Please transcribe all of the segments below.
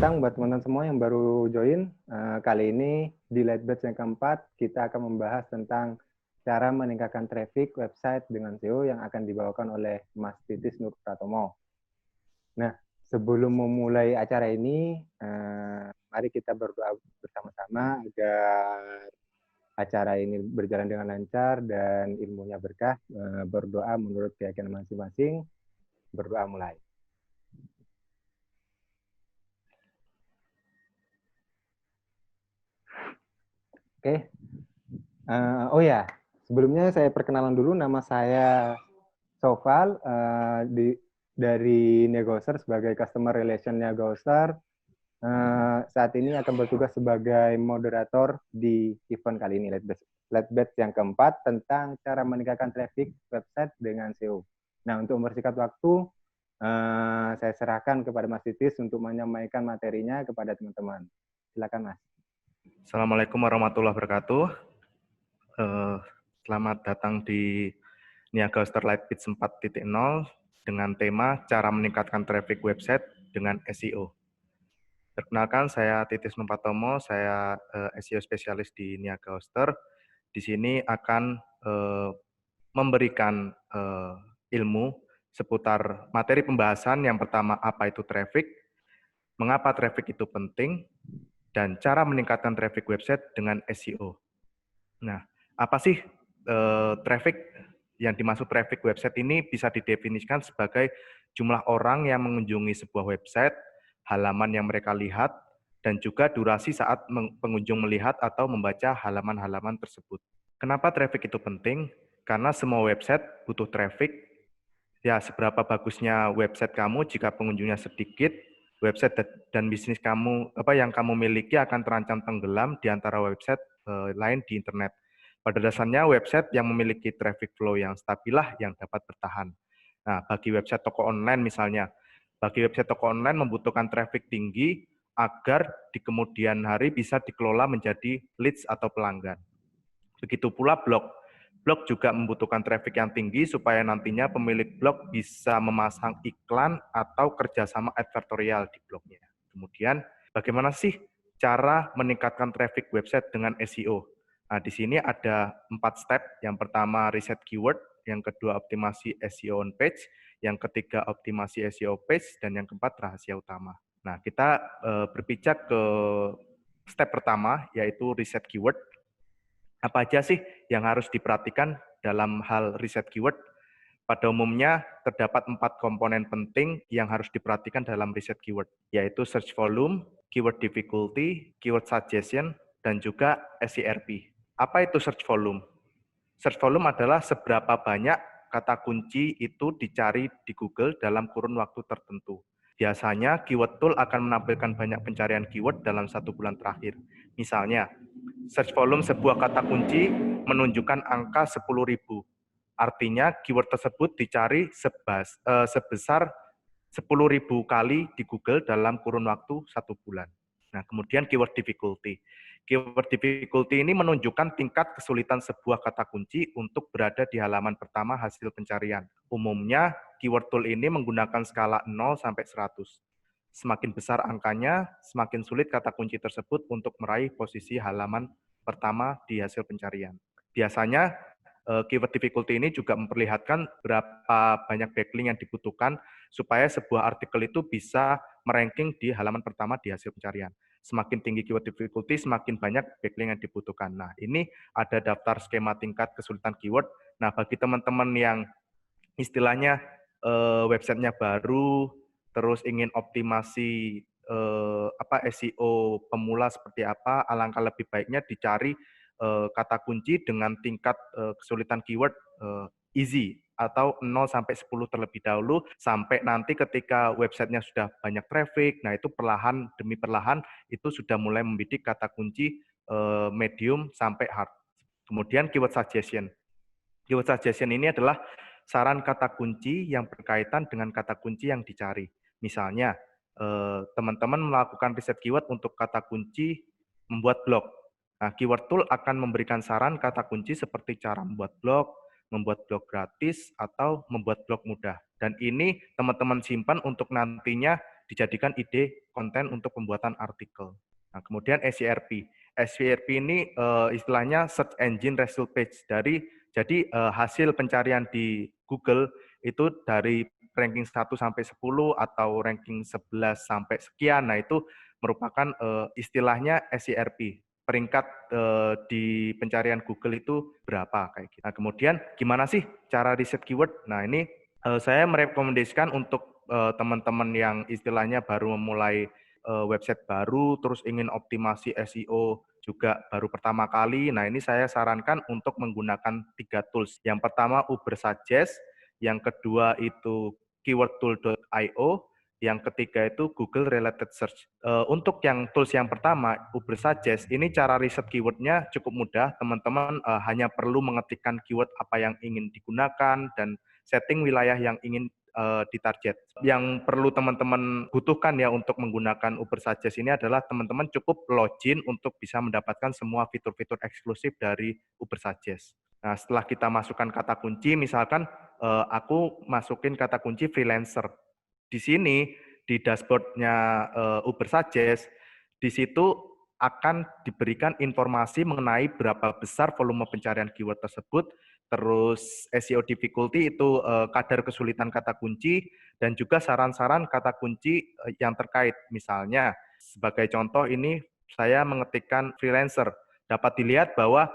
datang buat teman-teman semua yang baru join. Kali ini di Lightbatch yang keempat, kita akan membahas tentang cara meningkatkan traffic website dengan SEO yang akan dibawakan oleh Mas Titis Nur Pratomo. Nah, sebelum memulai acara ini, mari kita berdoa bersama-sama agar acara ini berjalan dengan lancar dan ilmunya berkah. Berdoa menurut keyakinan masing-masing. Berdoa mulai. Oke. Oh ya, sebelumnya saya perkenalan dulu. Nama saya Sofal dari Negoser sebagai Customer Relation Negoser. Saat ini akan bertugas sebagai moderator di event kali ini, Lightbatch yang keempat, tentang cara meningkatkan traffic website dengan SEO. Nah, untuk mempersingkat waktu, saya serahkan kepada Mas Titis untuk menyampaikan materinya kepada teman-teman. Silakan, Mas. Assalamualaikum warahmatullahi wabarakatuh. Selamat datang di Niaga Lightbatch 4.0 dengan tema cara meningkatkan traffic website dengan SEO. Perkenalkan, saya Titis Nur Pratomo, saya SEO spesialis di Niaga Hoster. Di sini akan memberikan ilmu seputar materi pembahasan. Yang pertama, apa itu traffic, mengapa traffic itu penting, dan cara meningkatkan traffic website dengan SEO. Nah, apa sih traffic? Yang dimaksud traffic website ini bisa didefinisikan sebagai jumlah orang yang mengunjungi sebuah website, halaman yang mereka lihat, dan juga durasi saat pengunjung melihat atau membaca halaman-halaman tersebut. Kenapa traffic itu penting? Karena semua website butuh traffic. Ya, seberapa bagusnya website kamu jika pengunjungnya sedikit, website dan bisnis kamu yang kamu miliki akan terancam tenggelam di antara website lain di internet. Pada dasarnya website yang memiliki traffic flow yang stabil lah yang dapat bertahan. Nah, bagi website toko online misalnya, bagi website toko online membutuhkan traffic tinggi agar di kemudian hari bisa dikelola menjadi leads atau pelanggan. Begitu pula blog. Blog juga membutuhkan traffic yang tinggi supaya nantinya pemilik blog bisa memasang iklan atau kerjasama advertorial di blognya. Kemudian, bagaimana sih cara meningkatkan traffic website dengan SEO? Nah, di sini ada 4 step. Yang pertama, riset keyword. Yang kedua, optimasi SEO on page. Yang ketiga, optimasi SEO page. Dan yang keempat, rahasia utama. Nah, kita berpijak ke step pertama, yaitu riset keyword. Apa aja sih yang harus diperhatikan dalam hal riset keyword? Pada umumnya, terdapat 4 komponen penting yang harus diperhatikan dalam riset keyword, yaitu search volume, keyword difficulty, keyword suggestion, dan juga SERP. Apa itu search volume? Search volume adalah seberapa banyak kata kunci itu dicari di Google dalam kurun waktu tertentu. Biasanya, keyword tool akan menampilkan banyak pencarian keyword dalam 1 bulan terakhir. Misalnya, search volume sebuah kata kunci menunjukkan angka 10.000. Artinya, keyword tersebut dicari sebesar 10.000 kali di Google dalam kurun waktu 1 bulan. Nah, kemudian keyword difficulty. Keyword difficulty ini menunjukkan tingkat kesulitan sebuah kata kunci untuk berada di halaman pertama hasil pencarian. Umumnya, keyword tool ini menggunakan skala 0 sampai 100. Semakin besar angkanya, semakin sulit kata kunci tersebut untuk meraih posisi halaman pertama di hasil pencarian. Biasanya, keyword difficulty ini juga memperlihatkan berapa banyak backlink yang dibutuhkan supaya sebuah artikel itu bisa meranking di halaman pertama di hasil pencarian. Semakin tinggi keyword difficulty, semakin banyak backlink yang dibutuhkan. Nah, ini ada daftar skema tingkat kesulitan keyword. Nah, bagi teman-teman yang istilahnya websitenya baru, terus ingin optimasi SEO pemula seperti apa, alangkah lebih baiknya dicari kata kunci dengan tingkat kesulitan keyword easy atau 0 sampai 10 terlebih dahulu, sampai nanti ketika websitenya sudah banyak traffic, nah itu perlahan demi perlahan itu sudah mulai membidik kata kunci medium sampai hard. Kemudian keyword suggestion. Keyword suggestion ini adalah saran kata kunci yang berkaitan dengan kata kunci yang dicari. Misalnya, teman-teman melakukan riset keyword untuk kata kunci membuat blog. Nah, keyword tool akan memberikan saran kata kunci seperti cara membuat blog, membuat blog gratis, atau membuat blog mudah. Dan ini teman-teman simpan untuk nantinya dijadikan ide konten untuk pembuatan artikel. Nah, kemudian SERP. SERP ini istilahnya Search Engine Result Page. Jadi hasil pencarian di Google itu dari ranking 1 sampai 10 atau ranking 11 sampai sekian. Nah, itu merupakan istilahnya SERP. Peringkat di pencarian Google itu berapa kayak gitu. Nah, kemudian gimana sih cara riset keyword? Nah, ini saya merekomendasikan untuk teman-teman yang istilahnya baru memulai website baru, terus ingin optimasi SEO juga baru pertama kali. Nah, ini saya sarankan untuk menggunakan 3 tools. Yang pertama Ubersuggest, yang kedua itu keywordtool.io, yang ketiga itu Google Related Search. Untuk yang tools yang pertama, Ubersuggest, ini cara riset keywordnya cukup mudah. Teman-teman hanya perlu mengetikkan keyword apa yang ingin digunakan dan setting wilayah yang ingin ditarget. Yang perlu teman-teman butuhkan ya untuk menggunakan Ubersuggest ini adalah teman-teman cukup login untuk bisa mendapatkan semua fitur-fitur eksklusif dari Ubersuggest. Nah, setelah kita masukkan kata kunci, misalkan aku masukin kata kunci freelancer. Di sini, di dashboard-nya Ubersuggest, di situ akan diberikan informasi mengenai berapa besar volume pencarian keyword tersebut, terus SEO difficulty itu kadar kesulitan kata kunci, dan juga saran-saran kata kunci yang terkait. Misalnya, sebagai contoh ini saya mengetikkan freelancer. Dapat dilihat bahwa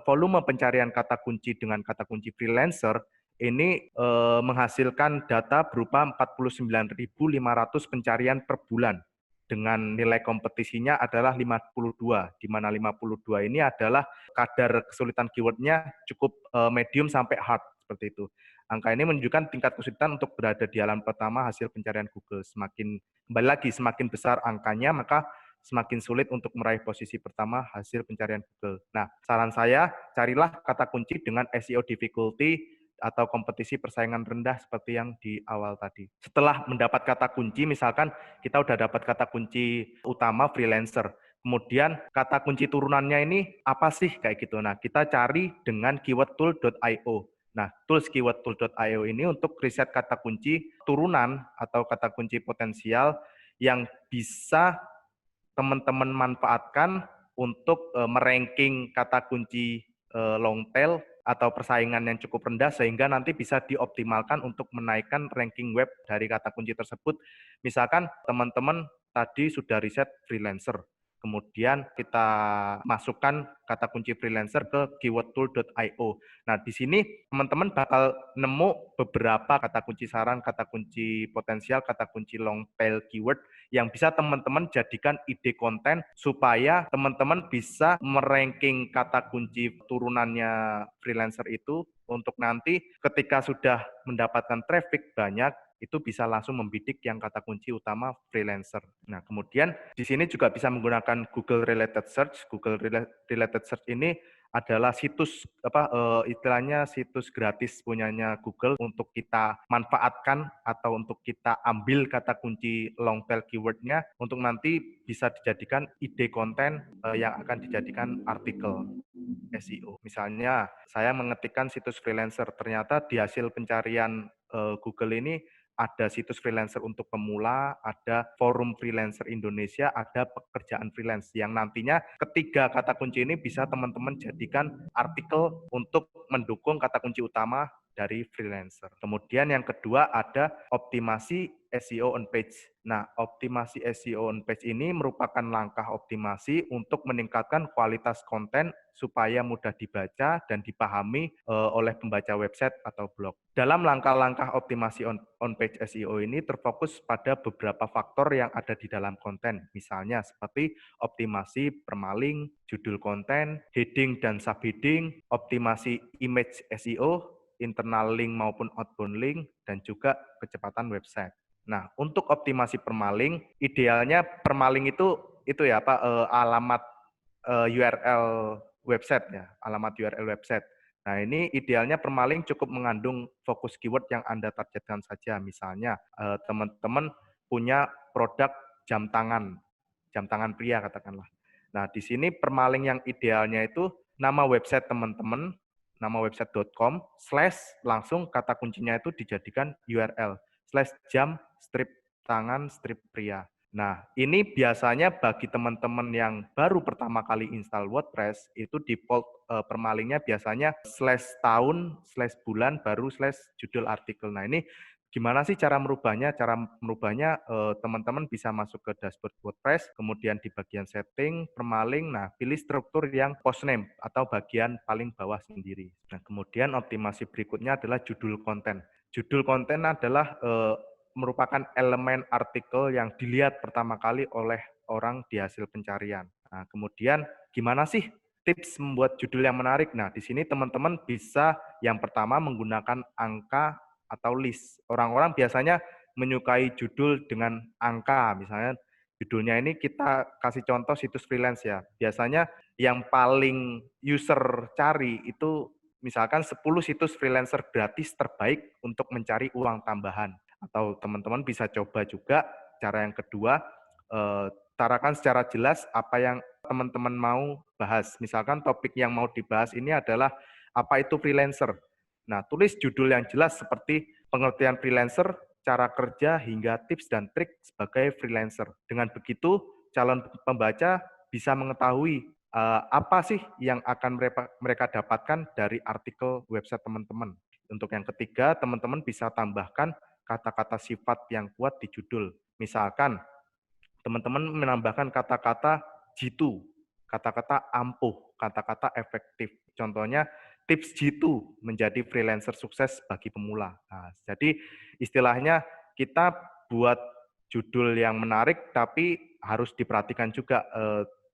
volume pencarian kata kunci dengan kata kunci freelancer ini menghasilkan data berupa 49.500 pencarian per bulan. Dengan nilai kompetisinya adalah 52, di mana 52 ini adalah kadar kesulitan keywordnya cukup medium sampai hard, seperti itu. Angka ini menunjukkan tingkat kesulitan untuk berada di halaman pertama hasil pencarian Google. Kembali lagi, semakin besar angkanya, maka semakin sulit untuk meraih posisi pertama hasil pencarian Google. Nah, saran saya, carilah kata kunci dengan SEO difficulty atau kompetisi persaingan rendah seperti yang di awal tadi. Setelah mendapat kata kunci, misalkan kita udah dapat kata kunci utama freelancer, kemudian kata kunci turunannya ini apa sih kayak gitu. Nah, kita cari dengan keywordtool.io. Nah, tools keywordtool.io ini untuk riset kata kunci turunan atau kata kunci potensial yang bisa teman-teman manfaatkan untuk meranking kata kunci long tail atau persaingan yang cukup rendah sehingga nanti bisa dioptimalkan untuk menaikkan ranking web dari kata kunci tersebut. Misalkan teman-teman tadi sudah riset freelancer, kemudian kita masukkan kata kunci freelancer ke keywordtool.io. Nah, di sini teman-teman bakal nemu beberapa kata kunci saran, kata kunci potensial, kata kunci long tail keyword yang bisa teman-teman jadikan ide konten supaya teman-teman bisa meranking kata kunci turunannya freelancer itu untuk nanti ketika sudah mendapatkan traffic banyak, itu bisa langsung membidik yang kata kunci utama freelancer. Nah, kemudian di sini juga bisa menggunakan Google Related Search. Google Related Search ini adalah situs istilahnya situs gratis punyanya Google untuk kita manfaatkan atau untuk kita ambil kata kunci long tail keywordnya untuk nanti bisa dijadikan ide konten yang akan dijadikan artikel SEO. Misalnya saya mengetikkan situs freelancer, ternyata di hasil pencarian Google ini ada situs freelancer untuk pemula, ada forum freelancer Indonesia, ada pekerjaan freelance yang nantinya ketiga kata kunci ini bisa teman-teman jadikan artikel untuk mendukung kata kunci utama dari freelancer. Kemudian yang kedua ada optimasi SEO on page. Nah, optimasi SEO on page ini merupakan langkah optimasi untuk meningkatkan kualitas konten supaya mudah dibaca dan dipahami oleh pembaca website atau blog. Dalam langkah-langkah optimasi on page SEO ini terfokus pada beberapa faktor yang ada di dalam konten. Misalnya seperti optimasi permaling, judul konten, heading dan subheading, optimasi image SEO, internal link maupun outbound link, dan juga kecepatan website. Nah, untuk optimasi permaling, idealnya permaling itu ya Pak, alamat URL website ya, alamat URL website. Nah, ini idealnya permaling cukup mengandung fokus keyword yang Anda targetkan saja. Misalnya, teman-teman punya produk jam tangan pria katakanlah. Nah, di sini permaling yang idealnya itu nama website teman-teman, nama website.com / langsung kata kuncinya itu dijadikan URL /jam strip tangan strip pria. Nah, ini biasanya bagi teman-teman yang baru pertama kali install WordPress, itu default permalingnya biasanya /tahun /bulan baru /judul artikel. Nah, ini gimana sih cara merubahnya? Cara merubahnya teman-teman bisa masuk ke dashboard WordPress, kemudian di bagian setting, permaling, nah pilih struktur yang post name atau bagian paling bawah sendiri. Nah, kemudian optimasi berikutnya adalah judul konten. Judul konten adalah merupakan elemen artikel yang dilihat pertama kali oleh orang di hasil pencarian. Nah, kemudian gimana sih tips membuat judul yang menarik? Nah, di sini teman-teman bisa yang pertama menggunakan angka atau list. Orang-orang biasanya menyukai judul dengan angka, misalnya judulnya ini kita kasih contoh situs freelance ya. Biasanya yang paling user cari itu misalkan 10 situs freelancer gratis terbaik untuk mencari uang tambahan. Atau teman-teman bisa coba juga cara yang kedua, tarakan secara jelas apa yang teman-teman mau bahas. Misalkan topik yang mau dibahas ini adalah apa itu freelancer. Nah, tulis judul yang jelas seperti pengertian freelancer, cara kerja, hingga tips dan trik sebagai freelancer. Dengan begitu, calon pembaca bisa mengetahui apa sih yang akan mereka dapatkan dari artikel website teman-teman. Untuk yang ketiga, teman-teman bisa tambahkan kata-kata sifat yang kuat di judul. Misalkan, teman-teman menambahkan kata-kata jitu, kata-kata ampuh, kata-kata efektif. Contohnya, tips jitu menjadi freelancer sukses bagi pemula. Nah, jadi istilahnya kita buat judul yang menarik, tapi harus diperhatikan juga,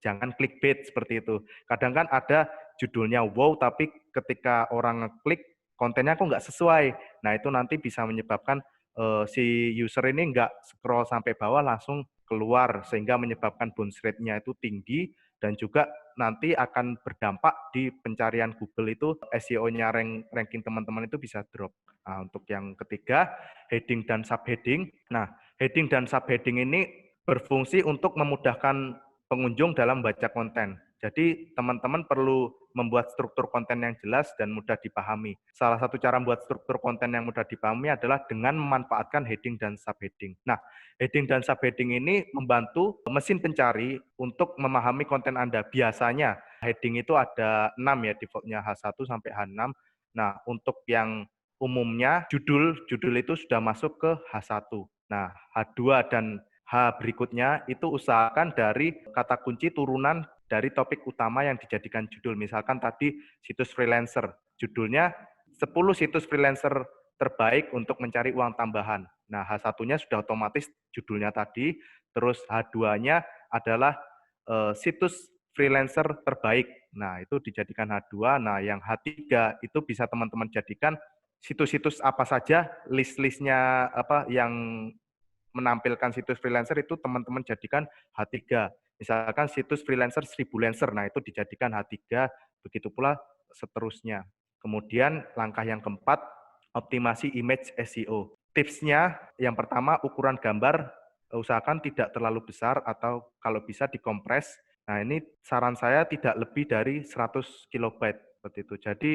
jangan clickbait seperti itu. Kadang kan ada judulnya wow, tapi ketika orang ngeklik, kontennya kok nggak sesuai. Nah, itu nanti bisa menyebabkan si user ini nggak scroll sampai bawah langsung keluar, sehingga menyebabkan bounce rate-nya itu tinggi, dan juga nanti akan berdampak di pencarian Google itu SEO-nya ranking teman-teman itu bisa drop. Nah, untuk yang ketiga, heading dan subheading. Nah, heading dan subheading ini berfungsi untuk memudahkan pengunjung dalam membaca konten. Jadi teman-teman perlu membuat struktur konten yang jelas dan mudah dipahami. Salah satu cara membuat struktur konten yang mudah dipahami adalah dengan memanfaatkan heading dan subheading. Nah, heading dan subheading ini membantu mesin pencari untuk memahami konten Anda. Biasanya heading itu ada 6 ya, defaultnya H1 sampai H6. Nah, untuk yang umumnya judul itu sudah masuk ke H1. Nah, H2 dan H berikutnya itu usahakan dari kata kunci turunan dari topik utama yang dijadikan judul. Misalkan tadi situs freelancer, judulnya 10 situs freelancer terbaik untuk mencari uang tambahan. Nah, H1-nya sudah otomatis judulnya tadi, terus H2-nya adalah situs freelancer terbaik. Nah, itu dijadikan H2. Nah, yang H3 itu bisa teman-teman jadikan situs-situs apa saja, list-listnya apa yang menampilkan situs freelancer itu teman-teman jadikan H3. Misalkan situs freelancer 1000 Lancer, nah itu dijadikan H3, begitu pula seterusnya. Kemudian langkah yang keempat, optimasi image SEO. Tipsnya yang pertama, ukuran gambar usahakan tidak terlalu besar atau kalau bisa dikompres. Nah, ini saran saya tidak lebih dari 100 kilobyte seperti itu. Jadi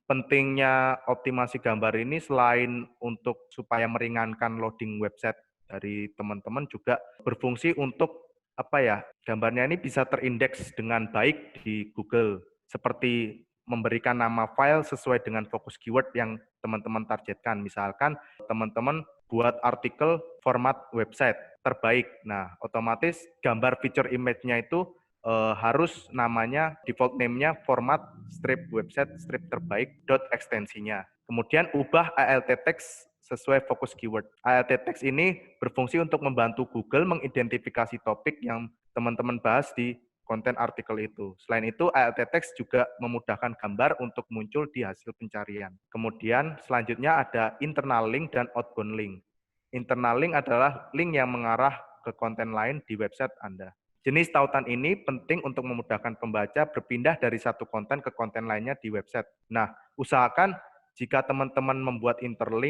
pentingnya optimasi gambar ini selain untuk supaya meringankan loading website dari teman-teman, juga berfungsi untuk apa ya, gambarnya ini bisa terindeks dengan baik di Google, seperti memberikan nama file sesuai dengan fokus keyword yang teman-teman targetkan. Misalkan teman-teman buat artikel format website terbaik. Nah, otomatis gambar feature image-nya itu harus namanya, default name-nya format strip website strip terbaik dot ekstensinya. Kemudian ubah alt text sesuai fokus keyword. Alt text ini berfungsi untuk membantu Google mengidentifikasi topik yang teman-teman bahas di konten artikel itu. Selain itu, alt text juga memudahkan gambar untuk muncul di hasil pencarian. Kemudian selanjutnya ada internal link dan outbound link. Internal link adalah link yang mengarah ke konten lain di website Anda. Jenis tautan ini penting untuk memudahkan pembaca berpindah dari satu konten ke konten lainnya di website. Nah, usahakan jika teman-teman membuat internal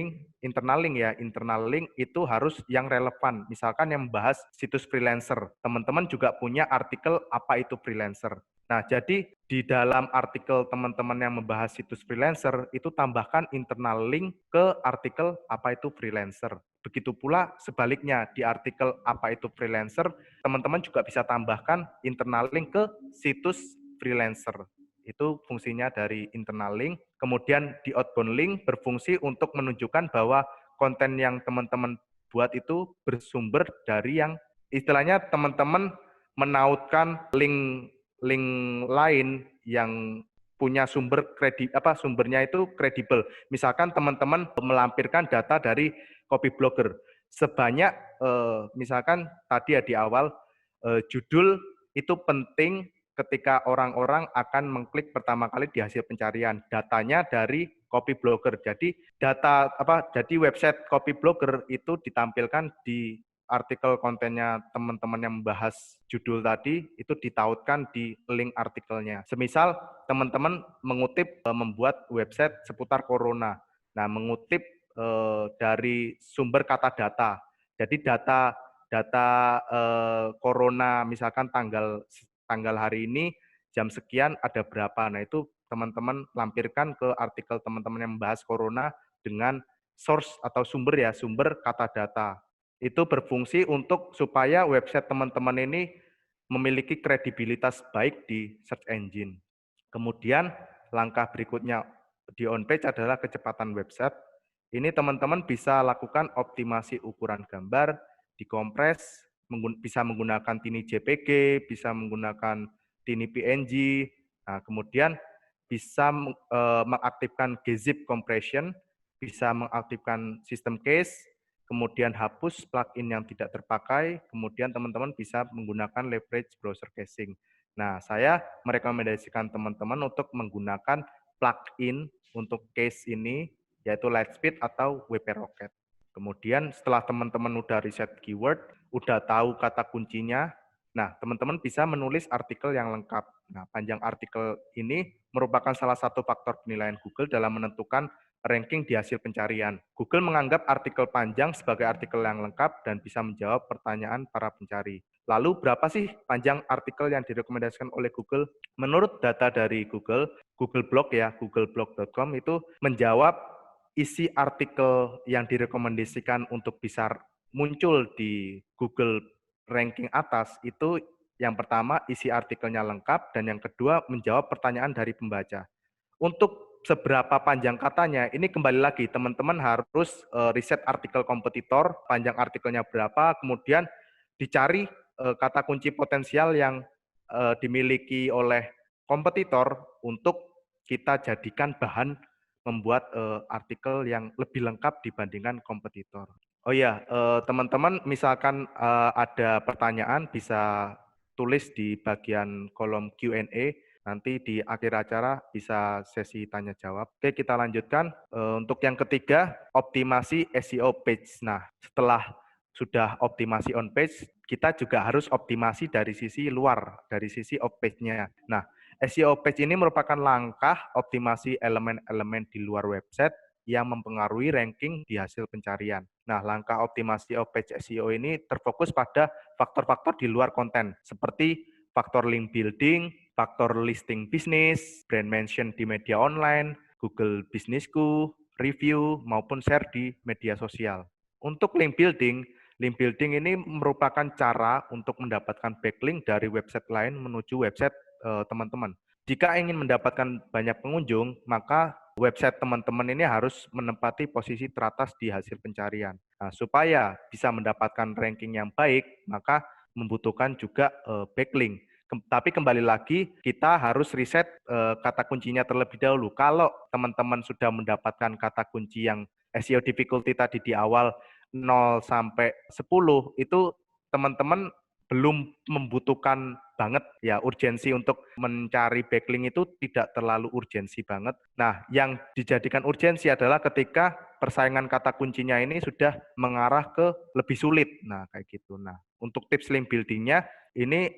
link itu harus yang relevan. Misalkan yang membahas situs freelancer. Teman-teman juga punya artikel apa itu freelancer. Nah, jadi di dalam artikel teman-teman yang membahas situs freelancer, itu tambahkan internal link ke artikel apa itu freelancer. Begitu pula sebaliknya, di artikel apa itu freelancer, teman-teman juga bisa tambahkan internal link ke situs freelancer. Itu fungsinya dari internal link. Kemudian di outbound link berfungsi untuk menunjukkan bahwa konten yang teman-teman buat itu bersumber dari yang istilahnya teman-teman menautkan link lain yang punya sumbernya itu kredibel. Misalkan teman-teman melampirkan data dari Copyblogger sebanyak misalkan tadi ya di awal judul itu penting ketika orang-orang akan mengklik pertama kali di hasil pencarian. Datanya dari Copyblogger. Jadi website Copyblogger itu ditampilkan di artikel kontennya teman-teman yang membahas judul tadi itu ditautkan di link artikelnya. Semisal teman-teman membuat website seputar corona. Nah, mengutip dari sumber kata data. Jadi data corona misalkan tanggal hari ini jam sekian ada berapa. Nah, itu teman-teman lampirkan ke artikel teman-teman yang membahas corona dengan source atau sumber kata data. Itu berfungsi untuk supaya website teman-teman ini memiliki kredibilitas baik di search engine. Kemudian langkah berikutnya di on-page adalah kecepatan website. Ini teman-teman bisa lakukan optimasi ukuran gambar, dikompres, bisa menggunakan Tiny JPG, bisa menggunakan Tiny PNG. Nah, kemudian bisa mengaktifkan gzip compression, bisa mengaktifkan sistem cache, kemudian hapus plugin yang tidak terpakai, kemudian teman-teman bisa menggunakan leverage browser caching. Nah, saya merekomendasikan teman-teman untuk menggunakan plugin untuk cache ini, yaitu Lightspeed atau WP Rocket. Kemudian setelah teman-teman udah riset keyword, udah tahu kata kuncinya, nah teman-teman bisa menulis artikel yang lengkap. Nah, panjang artikel ini merupakan salah satu faktor penilaian Google dalam menentukan ranking di hasil pencarian. Google menganggap artikel panjang sebagai artikel yang lengkap dan bisa menjawab pertanyaan para pencari. Lalu berapa sih panjang artikel yang direkomendasikan oleh Google? Menurut data dari Google Blog ya, googleblog.com itu menjawab isi artikel yang direkomendasikan untuk bisa muncul di Google ranking atas itu yang pertama isi artikelnya lengkap dan yang kedua menjawab pertanyaan dari pembaca. Untuk seberapa panjang katanya, ini kembali lagi teman-teman harus riset artikel kompetitor, panjang artikelnya berapa, kemudian dicari kata kunci potensial yang dimiliki oleh kompetitor untuk kita jadikan bahan membuat artikel yang lebih lengkap dibandingkan kompetitor. Oh iya, teman-teman misalkan ada pertanyaan bisa tulis di bagian kolom Q&A. Nanti di akhir acara bisa sesi tanya jawab. Oke, kita lanjutkan. Untuk yang ketiga, optimasi SEO page. Nah, setelah sudah optimasi on page, kita juga harus optimasi dari sisi luar, dari sisi off page-nya. Nah, SEO page ini merupakan langkah optimasi elemen-elemen di luar website yang mempengaruhi ranking di hasil pencarian. Nah, langkah optimasi off page SEO ini terfokus pada faktor-faktor di luar konten, seperti faktor link building, faktor listing bisnis, brand mention di media online, Google Businessku, review, maupun share di media sosial. Untuk link building ini merupakan cara untuk mendapatkan backlink dari website lain menuju website teman-teman. Jika ingin mendapatkan banyak pengunjung, maka website teman-teman ini harus menempati posisi teratas di hasil pencarian. Nah, supaya bisa mendapatkan ranking yang baik, maka membutuhkan juga backlink. Tapi kembali lagi, kita harus riset kata kuncinya terlebih dahulu. Kalau teman-teman sudah mendapatkan kata kunci yang SEO difficulty tadi di awal 0 sampai 10, itu teman-teman belum membutuhkan banget ya urgensi untuk mencari backlink itu tidak terlalu urgensi banget. Nah, yang dijadikan urgensi adalah ketika persaingan kata kuncinya ini sudah mengarah ke lebih sulit. Nah, kayak gitu. Nah, untuk tips link building-nya ini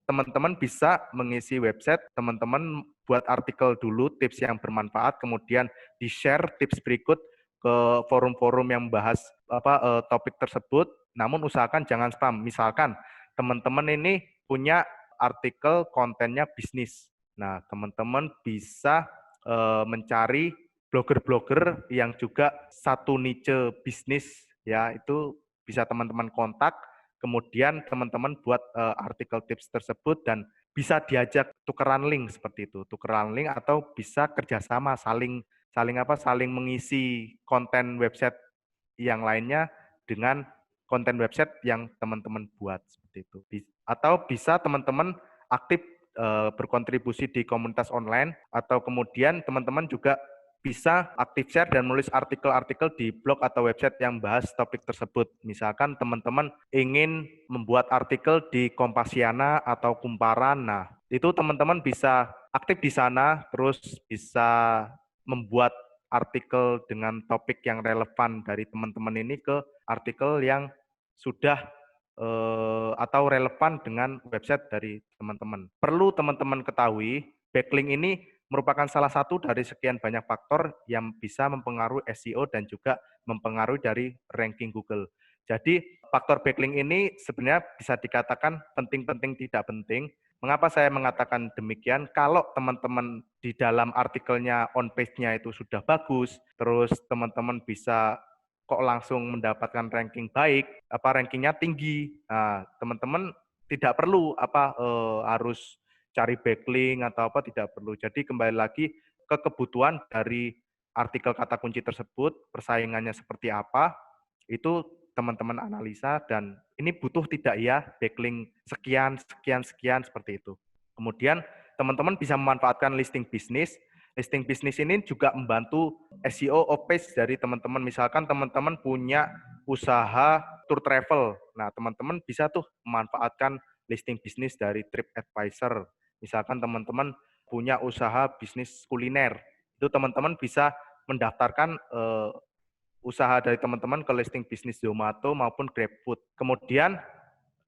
teman-teman bisa mengisi website, teman-teman buat artikel dulu tips yang bermanfaat, kemudian di-share tips berikut ke forum-forum yang membahas topik tersebut, namun usahakan jangan spam. Misalkan teman-teman ini punya artikel kontennya bisnis. Nah, teman-teman bisa mencari blogger-blogger yang juga satu niche bisnis, ya, itu bisa teman-teman kontak, kemudian teman-teman buat artikel tips tersebut dan bisa diajak tukeran link seperti itu, tukeran link atau bisa kerjasama saling mengisi konten website yang lainnya dengan konten website yang teman-teman buat seperti itu. Atau bisa teman-teman aktif berkontribusi di komunitas online, atau kemudian teman-teman juga bisa aktif share dan menulis artikel-artikel di blog atau website yang bahas topik tersebut. Misalkan teman-teman ingin membuat artikel di Kompasiana atau Kumparan, nah itu teman-teman bisa aktif di sana, terus bisa membuat artikel dengan topik yang relevan dari teman-teman ini ke artikel yang sudah atau relevan dengan website dari teman-teman. Perlu teman-teman ketahui, backlink ini merupakan salah satu dari sekian banyak faktor yang bisa mempengaruhi SEO dan juga mempengaruhi dari ranking Google. Jadi faktor backlink ini sebenarnya bisa dikatakan penting-penting tidak penting. Mengapa saya mengatakan demikian? Kalau teman-teman di dalam artikelnya on page-nya itu sudah bagus, terus teman-teman bisa kok langsung mendapatkan ranking baik, rankingnya tinggi. Nah, teman-teman tidak perlu harus cari backlink atau tidak perlu. Jadi kembali lagi ke kebutuhan dari artikel kata kunci tersebut, persaingannya seperti apa, itu teman-teman analisa dan ini butuh tidak ya backlink sekian seperti itu. Kemudian teman-teman bisa memanfaatkan listing bisnis. Listing bisnis ini juga membantu SEO page dari teman-teman. Misalkan teman-teman punya usaha tour travel. Nah, teman-teman bisa tuh memanfaatkan listing bisnis dari TripAdvisor. Misalkan teman-teman punya usaha bisnis kuliner. Itu teman-teman bisa mendaftarkan usaha dari teman-teman ke listing bisnis Zomato maupun GrabFood. Kemudian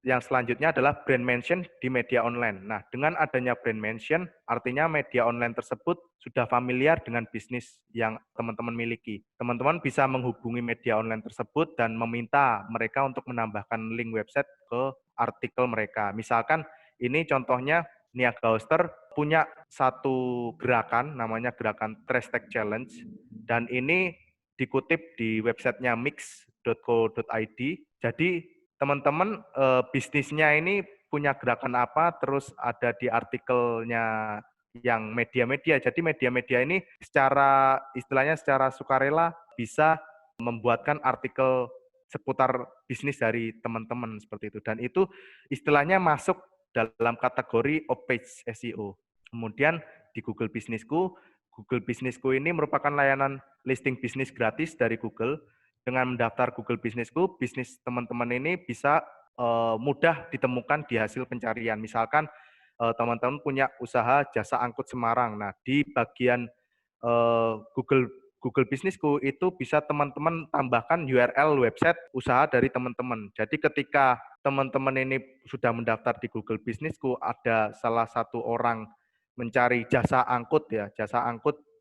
yang selanjutnya adalah brand mention di media online. Nah, dengan adanya brand mention, artinya media online tersebut sudah familiar dengan bisnis yang teman-teman miliki. Teman-teman bisa menghubungi media online tersebut dan meminta mereka untuk menambahkan link website ke artikel mereka. Misalkan ini contohnya Niaga Hoster punya satu gerakan, namanya gerakan Trash Tag Challenge, dan ini dikutip di websitenya mix.co.id. Jadi teman-teman bisnisnya ini punya gerakan apa, terus ada di artikelnya yang media-media. Jadi media-media ini istilahnya secara sukarela bisa membuatkan artikel seputar bisnis dari teman-teman seperti itu. Dan itu istilahnya masuk dalam kategori off-page SEO. Kemudian di Google Businessku ini merupakan layanan listing bisnis gratis dari Google. Dengan mendaftar Google Businessku, bisnis teman-teman ini bisa mudah ditemukan di hasil pencarian. Misalkan teman-teman punya usaha jasa angkut Semarang. Nah, di bagian Google Businessku itu bisa teman-teman tambahkan URL website usaha dari teman-teman. Jadi ketika teman-teman ini sudah mendaftar di Google Businessku, ada salah satu orang mencari jasa angkut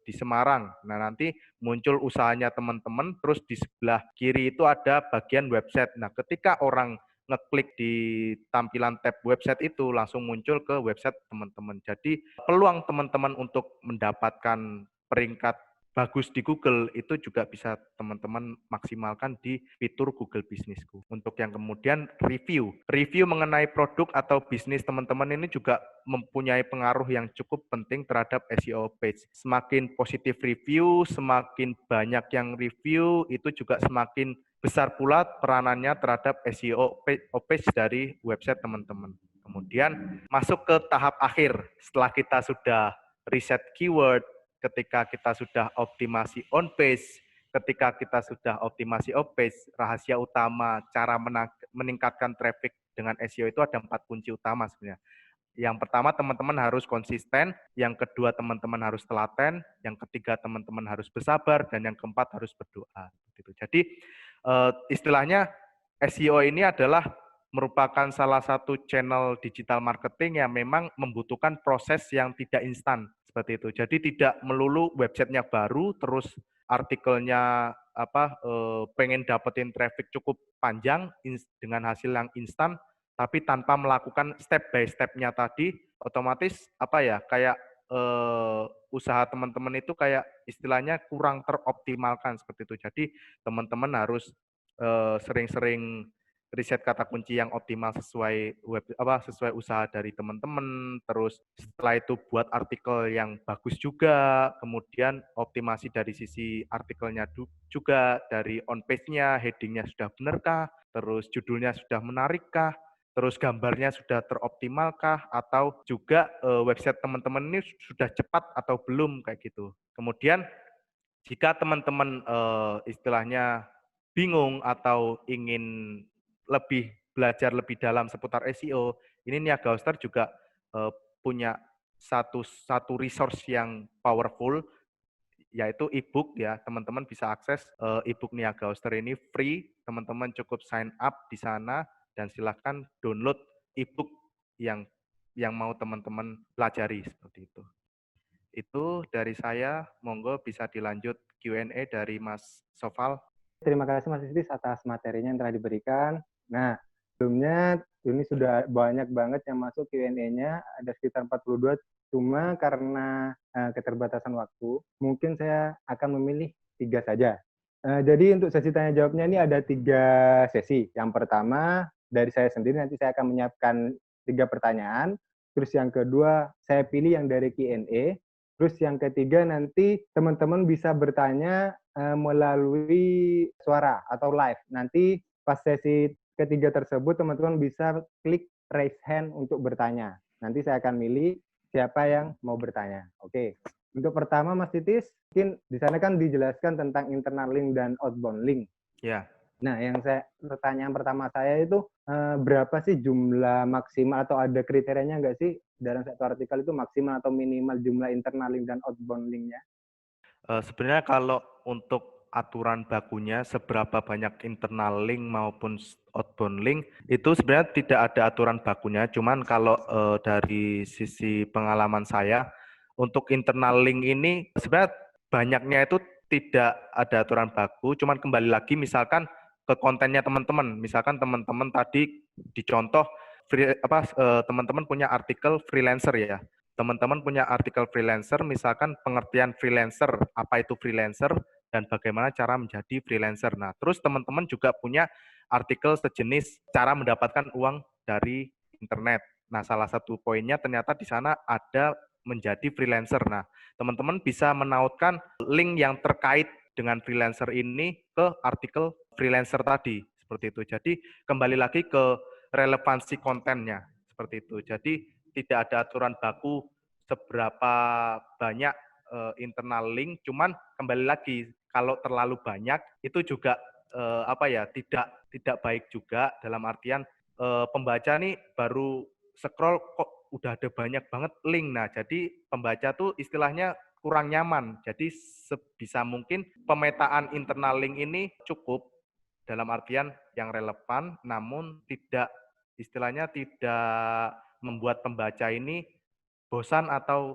di Semarang. Nah, nanti muncul usahanya teman-teman, terus di sebelah kiri itu ada bagian website. Nah, ketika orang ngeklik di tampilan tab website itu, langsung muncul ke website teman-teman. Jadi, peluang teman-teman untuk mendapatkan peringkat bagus di Google itu juga bisa teman-teman maksimalkan di fitur Google Businessku. Untuk yang kemudian review mengenai produk atau bisnis teman-teman ini juga mempunyai pengaruh yang cukup penting terhadap SEO page. Semakin positif review, semakin banyak yang review, itu juga semakin besar pula peranannya terhadap SEO page dari website teman-teman. Kemudian masuk ke tahap akhir setelah kita sudah riset keyword, ketika kita sudah optimasi on page, ketika kita sudah optimasi off page, rahasia utama cara meningkatkan traffic dengan SEO itu ada 4 kunci utama sebenarnya. Yang pertama, teman-teman harus konsisten, yang kedua, teman-teman harus telaten, yang ketiga, teman-teman harus bersabar, dan yang keempat, harus berdoa. Jadi, istilahnya SEO ini adalah merupakan salah satu channel digital marketing yang memang membutuhkan proses yang tidak instan. Seperti itu. Jadi tidak melulu websitenya baru, terus artikelnya pengen dapetin traffic cukup panjang dengan hasil yang instan, tapi tanpa melakukan step by step-nya tadi, otomatis apa ya, kayak usaha teman-teman itu kayak istilahnya kurang teroptimalkan seperti itu. Jadi teman-teman harus sering-sering riset kata kunci yang optimal sesuai sesuai usaha dari teman-teman. Terus setelah itu buat artikel yang bagus juga, kemudian optimasi dari sisi artikelnya juga, dari on page-nya, heading-nya sudah benarkah, terus judulnya sudah menarikkah, terus gambarnya sudah teroptimalkah, atau juga website teman-teman ini sudah cepat atau belum kayak gitu. Kemudian jika teman-teman istilahnya bingung atau ingin belajar lebih dalam seputar SEO, ini Niaga Hoster juga punya satu resource yang powerful, yaitu ebook ya. Teman-teman bisa akses ebook Niaga Hoster ini free. Teman-teman cukup sign up di sana dan silahkan download ebook yang mau teman-teman pelajari seperti itu. Itu dari saya, monggo bisa dilanjut Q&A dari Mas Sofal. Terima kasih Mas Titis atas materinya yang telah diberikan. Nah, sebelumnya ini sudah banyak banget yang masuk Q&A-nya, ada sekitar 42, cuma karena keterbatasan waktu, mungkin saya akan memilih 3 saja. Jadi untuk sesi tanya jawabnya ini ada 3 sesi. Yang pertama, dari saya sendiri nanti saya akan menyiapkan 3 pertanyaan. Terus yang kedua, saya pilih yang dari Q&A. Terus yang ketiga nanti teman-teman bisa bertanya melalui suara atau live. Nanti pas sesi ketiga tersebut teman-teman bisa klik raise hand untuk bertanya. Nanti saya akan milih siapa yang mau bertanya. Oke. Untuk pertama Mas Titis, mungkin di sana kan dijelaskan tentang internal link dan outbound link. Ya. Nah, pertanyaan pertama saya itu berapa sih jumlah maksimal atau ada kriterianya nggak sih dalam satu artikel itu maksimal atau minimal jumlah internal link dan outbound link-nya? Sebenarnya kalau untuk aturan bakunya seberapa banyak internal link maupun outbound link itu sebenarnya tidak ada aturan bakunya, cuman kalau dari sisi pengalaman saya untuk internal link ini sebenarnya banyaknya itu tidak ada aturan baku, cuman kembali lagi misalkan ke kontennya teman-teman. Misalkan teman-teman tadi dicontoh teman-teman punya artikel freelancer ya. Teman-teman punya artikel freelancer, misalkan pengertian freelancer, apa itu freelancer, dan bagaimana cara menjadi freelancer. Nah, terus teman-teman juga punya artikel sejenis cara mendapatkan uang dari internet. Nah, salah satu poinnya ternyata di sana ada menjadi freelancer. Nah, teman-teman bisa menautkan link yang terkait dengan freelancer ini ke artikel freelancer tadi, seperti itu. Jadi, kembali lagi ke relevansi kontennya, seperti itu. Jadi, tidak ada aturan baku seberapa banyak internal link, cuman kembali lagi kalau terlalu banyak itu juga tidak baik juga, dalam artian pembaca nih baru scroll kok udah ada banyak banget link. Nah, jadi pembaca tuh istilahnya kurang nyaman. Jadi sebisa mungkin pemetaan internal link ini cukup dalam artian yang relevan, namun istilahnya tidak membuat pembaca ini bosan atau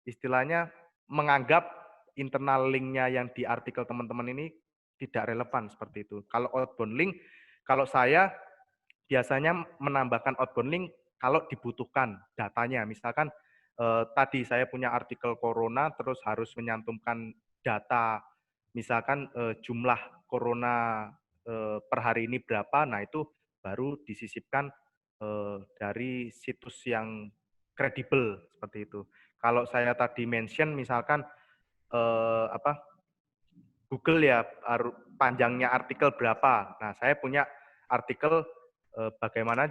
istilahnya menganggap internal link-nya yang di artikel teman-teman ini tidak relevan seperti itu. Kalau outbound link, kalau saya biasanya menambahkan outbound link kalau dibutuhkan datanya. Misalkan tadi saya punya artikel corona terus harus menyantumkan data, misalkan jumlah corona per hari ini berapa, nah itu baru disisipkan dari situs yang kredibel seperti itu. Kalau saya tadi mention misalkan Google ya panjangnya artikel berapa. Nah, saya punya artikel bagaimana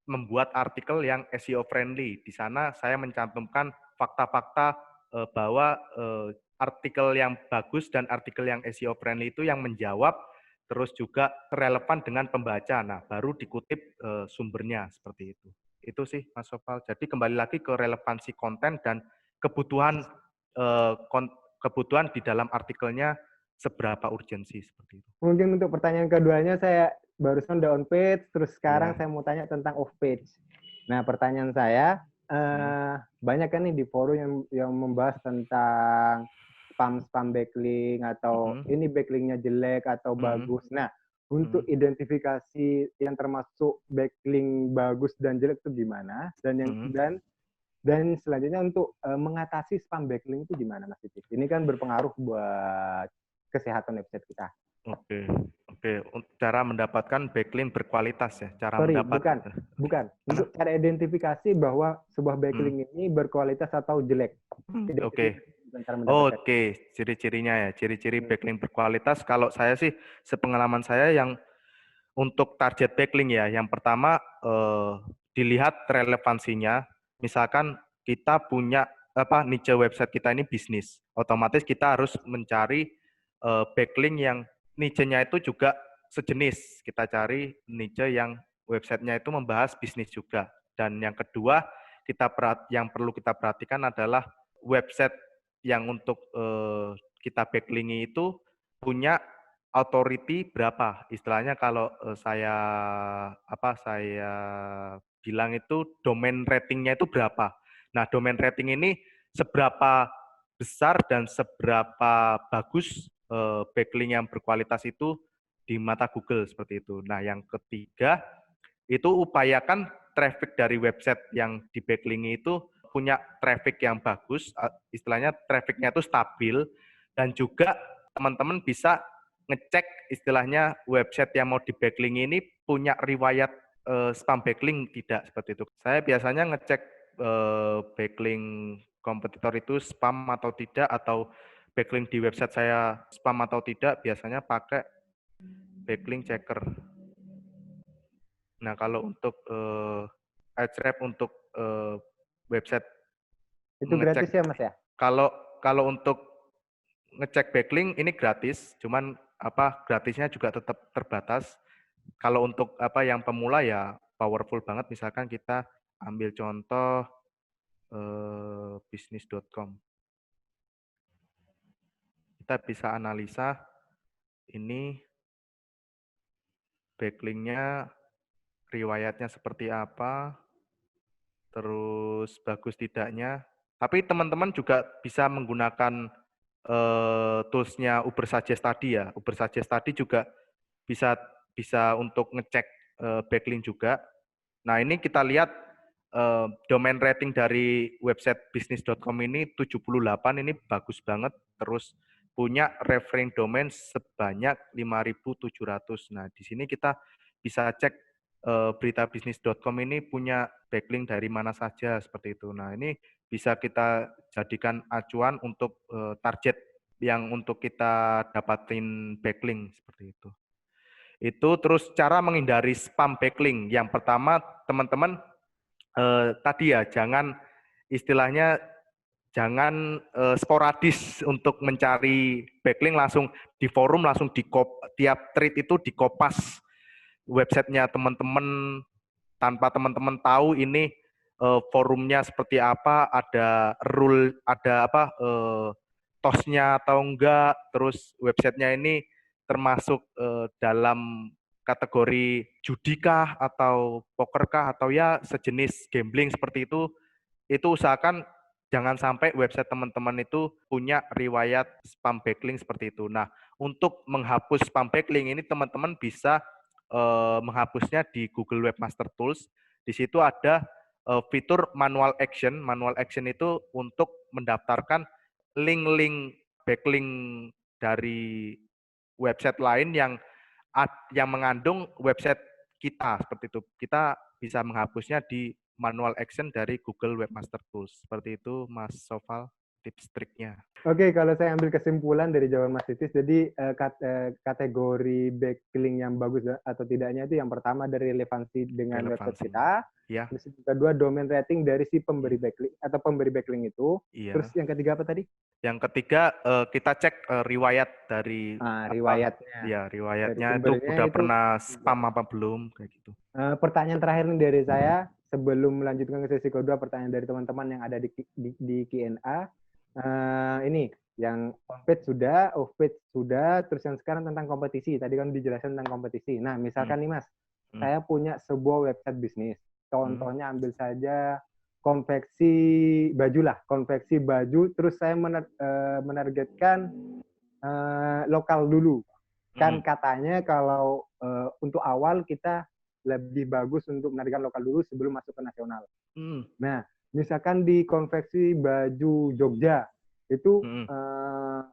membuat artikel yang SEO friendly. Di sana saya mencantumkan fakta-fakta bahwa artikel yang bagus dan artikel yang SEO friendly itu yang menjawab terus juga relevan dengan pembaca. Nah, baru dikutip sumbernya seperti itu. Itu sih Mas Sofal. Jadi kembali lagi ke relevansi konten dan kebutuhan di dalam artikelnya seberapa urgensi seperti itu. Mungkin untuk pertanyaan keduanya saya barusan udah on page, terus sekarang Ya. saya mau tanya tentang off page. Nah, pertanyaan saya banyak kan nih di forum yang membahas tentang spam backlink atau ini backlinknya jelek atau bagus. Nah, untuk identifikasi yang termasuk backlink bagus dan jelek itu gimana, dan selanjutnya untuk mengatasi spam backlink itu gimana, Mas Titis? Ini kan berpengaruh buat kesehatan website kita. Oke, oke. Cara mendapatkan backlink berkualitas ya, cara Sorry, mendapatkan. bukan. Untuk cara identifikasi bahwa sebuah backlink ini berkualitas atau jelek. Oke. Cara mendapatkan. Oke, ciri-cirinya ya, ciri-ciri backlink berkualitas. Kalau saya sih, sepengalaman saya yang untuk target backlink ya, yang pertama dilihat relevansinya. Misalkan kita punya niche website kita ini bisnis, otomatis kita harus mencari backlink yang niche-nya itu juga sejenis. Kita cari niche yang websitenya itu membahas bisnis juga. Dan yang kedua, yang perlu kita perhatikan adalah website yang untuk kita backlingi itu punya authority berapa. Istilahnya kalau saya bilang itu domain ratingnya itu berapa. Nah, domain rating ini seberapa besar dan seberapa bagus backlink yang berkualitas itu di mata Google seperti itu. Nah, yang ketiga itu upayakan traffic dari website yang di backlingi itu punya traffic yang bagus, istilahnya trafficnya itu stabil, dan juga teman-teman bisa ngecek istilahnya website yang mau di backlink ini punya riwayat spam backlink tidak, seperti itu. Saya biasanya ngecek backlink kompetitor itu spam atau tidak, atau backlink di website saya spam atau tidak, biasanya pakai backlink checker. Nah, kalau untuk Ahrefs untuk website itu gratis ya, Mas ya? Kalau untuk ngecek backlink ini gratis, cuman gratisnya juga tetap terbatas. Kalau untuk yang pemula ya powerful banget. Misalkan kita ambil contoh bisnis.com. Kita bisa analisa ini backlinknya, riwayatnya seperti apa, terus bagus tidaknya. Tapi teman-teman juga bisa menggunakan tools-nya Ubersuggest tadi ya. Ubersuggest tadi juga bisa untuk ngecek backlink juga. Nah, ini kita lihat domain rating dari website bisnis.com ini 78, ini bagus banget. Terus punya referring domain sebanyak 5.700. Nah, di sini kita bisa cek berita bisnis.com ini punya backlink dari mana saja, seperti itu. Nah, ini bisa kita jadikan acuan untuk target yang untuk kita dapatin backlink, seperti itu. Itu terus cara menghindari spam backlink. Yang pertama, teman-teman tadi ya, istilahnya jangan sporadis untuk mencari backlink langsung di forum, langsung tiap thread itu dikopas websitenya teman-teman tanpa teman-teman tahu ini forumnya seperti apa, ada rule, ada TOS-nya atau enggak, terus websitenya ini termasuk dalam kategori judikah atau pokerkah atau ya sejenis gambling seperti itu usahakan jangan sampai website teman-teman itu punya riwayat spam backlink seperti itu. Nah, untuk menghapus spam backlink ini teman-teman bisa menghapusnya di Google Webmaster Tools. Di situ ada fitur manual action. Manual action itu untuk mendaftarkan link-link backlink dari website lain yang mengandung website kita, seperti itu. Kita bisa menghapusnya di manual action dari Google Webmaster Tools. Seperti itu, Mas Sofal, tips triknya. Oke, kalau saya ambil kesimpulan dari jawaban Mas Titis, jadi kategori backlink yang bagus atau tidaknya itu yang pertama dari relevansi dengan website kita. Ya. Terus yang kedua domain rating dari si pemberi backlink atau pemberi backlink itu. Iya. Terus yang ketiga apa tadi? Yang ketiga kita cek riwayat dari riwayatnya. Ya, riwayatnya itu udah pernah spam apa belum kayak gitu. Pertanyaan terakhir nih dari saya sebelum melanjutkan ke sesi kedua, pertanyaan dari teman-teman yang ada di Q&A. Ini yang on-page sudah, off-page sudah, terus yang sekarang tentang kompetisi. Tadi kan dijelaskan tentang kompetisi. Nah, misalkan nih Mas, saya punya sebuah website bisnis. Contohnya ambil saja konveksi baju lah, konveksi baju, terus saya menargetkan lokal dulu. Kan katanya kalau untuk awal kita lebih bagus untuk menargetkan lokal dulu sebelum masuk ke nasional. Nah, misalkan di konveksi baju Jogja, itu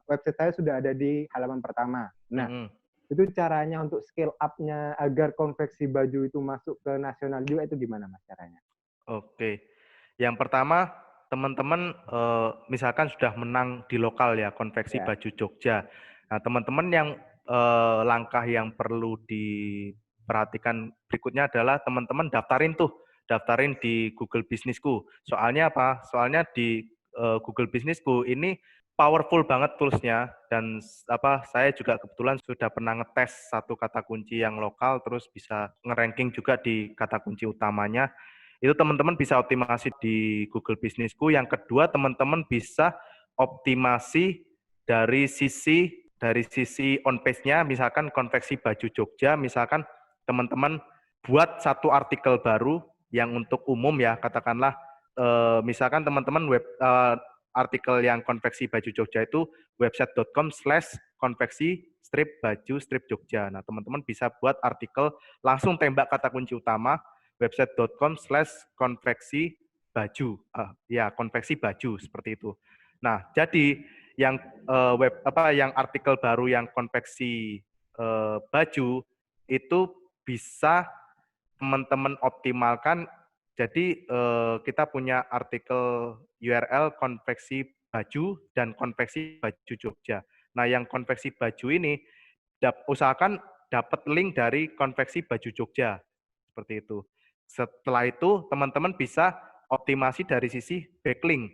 website saya sudah ada di halaman pertama. Nah, itu caranya untuk scale up-nya agar konveksi baju itu masuk ke nasional juga itu gimana Mas caranya? Oke. Yang pertama, teman-teman misalkan sudah menang di lokal ya, konveksi baju Jogja. Nah, teman-teman yang langkah yang perlu diperhatikan berikutnya adalah teman-teman daftarin di Google Bisnisku. Soalnya apa? Soalnya di Google Bisnisku ini powerful banget toolsnya, dan saya juga kebetulan sudah pernah ngetes satu kata kunci yang lokal terus bisa ngeranking juga di kata kunci utamanya. Itu teman-teman bisa optimasi di Google Bisnisku. Yang kedua, teman-teman bisa optimasi dari sisi on page-nya, misalkan konveksi baju Jogja, misalkan teman-teman buat satu artikel baru yang untuk umum ya, katakanlah misalkan teman-teman artikel yang konveksi baju Jogja itu website.com/konveksi strip baju strip Jogja. Nah, teman-teman bisa buat artikel langsung tembak kata kunci utama website.com/konveksi baju. Konveksi baju seperti itu. Nah, jadi yang yang artikel baru yang konveksi baju itu bisa teman-teman optimalkan. Jadi kita punya artikel URL konveksi baju dan konveksi baju Jogja. Nah, yang konveksi baju ini usahakan dapat link dari konveksi baju Jogja. Seperti itu. Setelah itu, teman-teman bisa optimasi dari sisi backlink.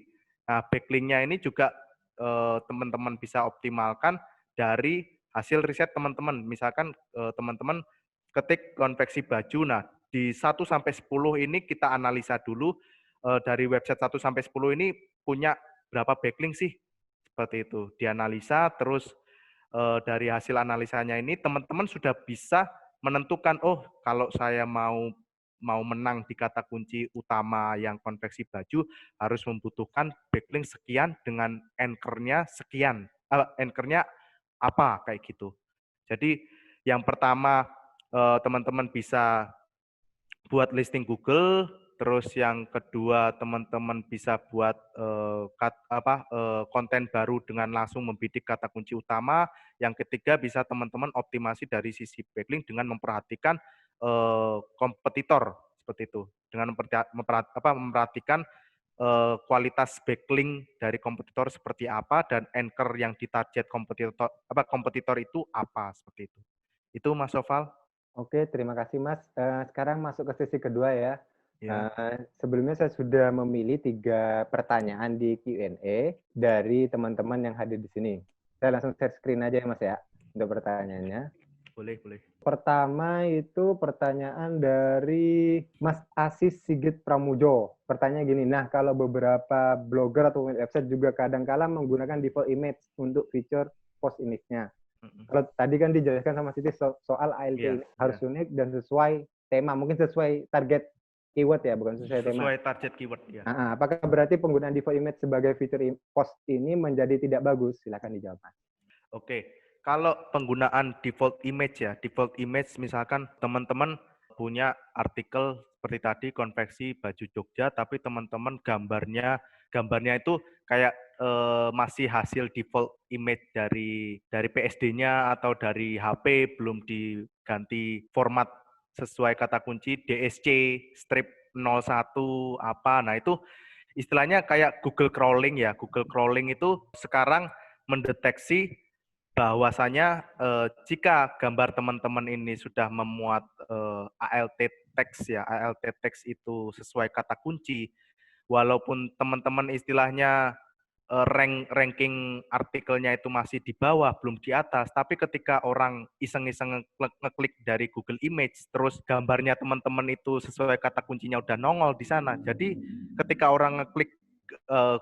Nah, backlink-nya ini juga teman-teman bisa optimalkan dari hasil riset teman-teman. Misalkan teman-teman ketik konveksi baju, nah di 1 sampai 10 ini kita analisa dulu dari website 1 sampai 10 ini punya berapa backlink sih? Seperti itu. Dianalisa, terus dari hasil analisanya ini teman-teman sudah bisa menentukan, oh kalau saya mau menang di kata kunci utama yang konveksi baju harus membutuhkan backlink sekian dengan anchor-nya sekian. Anchor-nya apa kayak gitu. Jadi yang pertama teman-teman bisa buat listing Google, terus yang kedua teman-teman bisa buat konten baru dengan langsung membidik kata kunci utama. Yang ketiga bisa teman-teman optimasi dari sisi backlink dengan memperhatikan kompetitor seperti itu, dengan memperhatikan kualitas backlink dari kompetitor seperti apa dan anchor yang ditarget kompetitor itu apa seperti itu. Itu Mas Sofal. Oke, terima kasih Mas. Sekarang masuk ke sesi kedua ya. Ya. Sebelumnya saya sudah memilih 3 pertanyaan di Q&A dari teman-teman yang hadir di sini. Saya langsung share screen aja ya Mas ya, untuk pertanyaannya. Boleh, boleh. Pertama itu pertanyaan dari Mas Asis Sigit Pramujo. Pertanyaan gini, nah kalau beberapa blogger atau website juga kadang-kala menggunakan default image untuk fitur post image-nya. Kalau tadi kan dijelaskan sama Siti soal ALT ini harus unik dan sesuai tema, mungkin sesuai target keyword ya, bukan sesuai tema. Sesuai target keyword ya. Apakah berarti penggunaan default image sebagai fitur post ini menjadi tidak bagus? Silakan dijawab, Mas. Oke, kalau penggunaan default image ya, default image misalkan teman-teman punya artikel seperti tadi konveksi baju Jogja, tapi teman-teman gambarnya itu kayak masih hasil default image dari PSD-nya atau dari HP, belum diganti format sesuai kata kunci DSC strip 01 apa. Nah, itu istilahnya kayak Google crawling ya. Google crawling itu sekarang mendeteksi bahwasanya jika gambar teman-teman ini sudah memuat ALT text ya, ALT text itu sesuai kata kunci, walaupun teman-teman istilahnya ranking artikelnya itu masih di bawah, belum di atas, tapi ketika orang iseng-iseng ngeklik dari Google Image, terus gambarnya teman-teman itu sesuai kata kuncinya udah nongol di sana. Jadi ketika orang ngeklik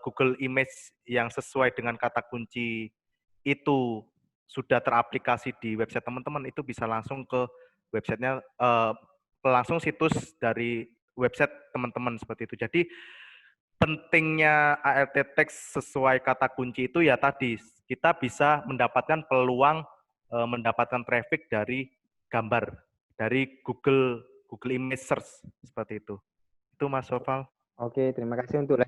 Google Image yang sesuai dengan kata kunci itu sudah teraplikasi di website teman-teman, itu bisa langsung ke websitenya, langsung situs dari website teman-teman seperti itu. Jadi pentingnya ALT text sesuai kata kunci itu ya tadi, kita bisa mendapatkan peluang mendapatkan traffic dari gambar dari Google Image Search seperti itu. Itu Mas Sofal. Oke, terima kasih untuk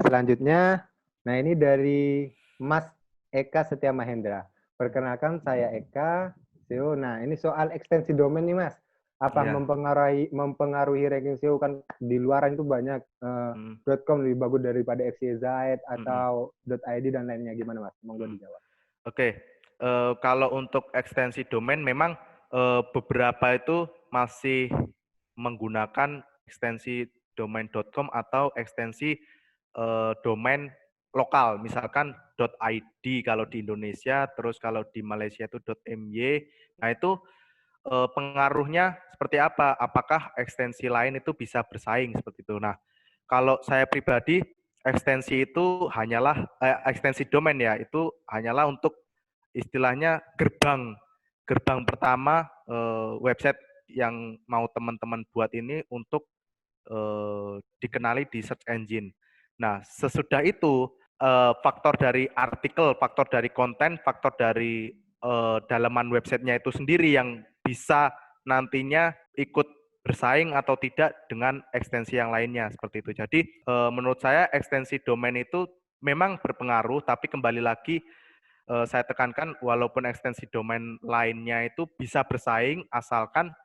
selanjutnya. Nah, ini dari Mas Eka Setia Mahendra. Perkenalkan, saya Eka, SEO. Nah, ini soal ekstensi domain nih, Mas. Apa Iya. mempengaruhi ranking SEO? Kan di luaran itu banyak .com lebih bagus daripada XYZ atau .id dan lainnya. Gimana, Mas? Monggo dijawab. Oke. Kalau untuk ekstensi domain memang beberapa itu masih menggunakan ekstensi domain.com atau ekstensi domain lokal, misalkan .id kalau di Indonesia, terus kalau di Malaysia itu .my. Nah, itu pengaruhnya seperti apa? Apakah ekstensi lain itu bisa bersaing seperti itu? Nah, kalau saya pribadi, ekstensi itu hanyalah ekstensi domain ya, itu hanyalah untuk istilahnya gerbang pertama website yang mau teman-teman buat ini untuk dikenali di search engine. Nah, sesudah itu faktor dari artikel, faktor dari konten, faktor dari dalaman websitenya itu sendiri yang bisa nantinya ikut bersaing atau tidak dengan ekstensi yang lainnya seperti itu. Jadi menurut saya ekstensi domain itu memang berpengaruh, tapi kembali lagi saya tekankan walaupun ekstensi domain lainnya itu bisa bersaing asalkan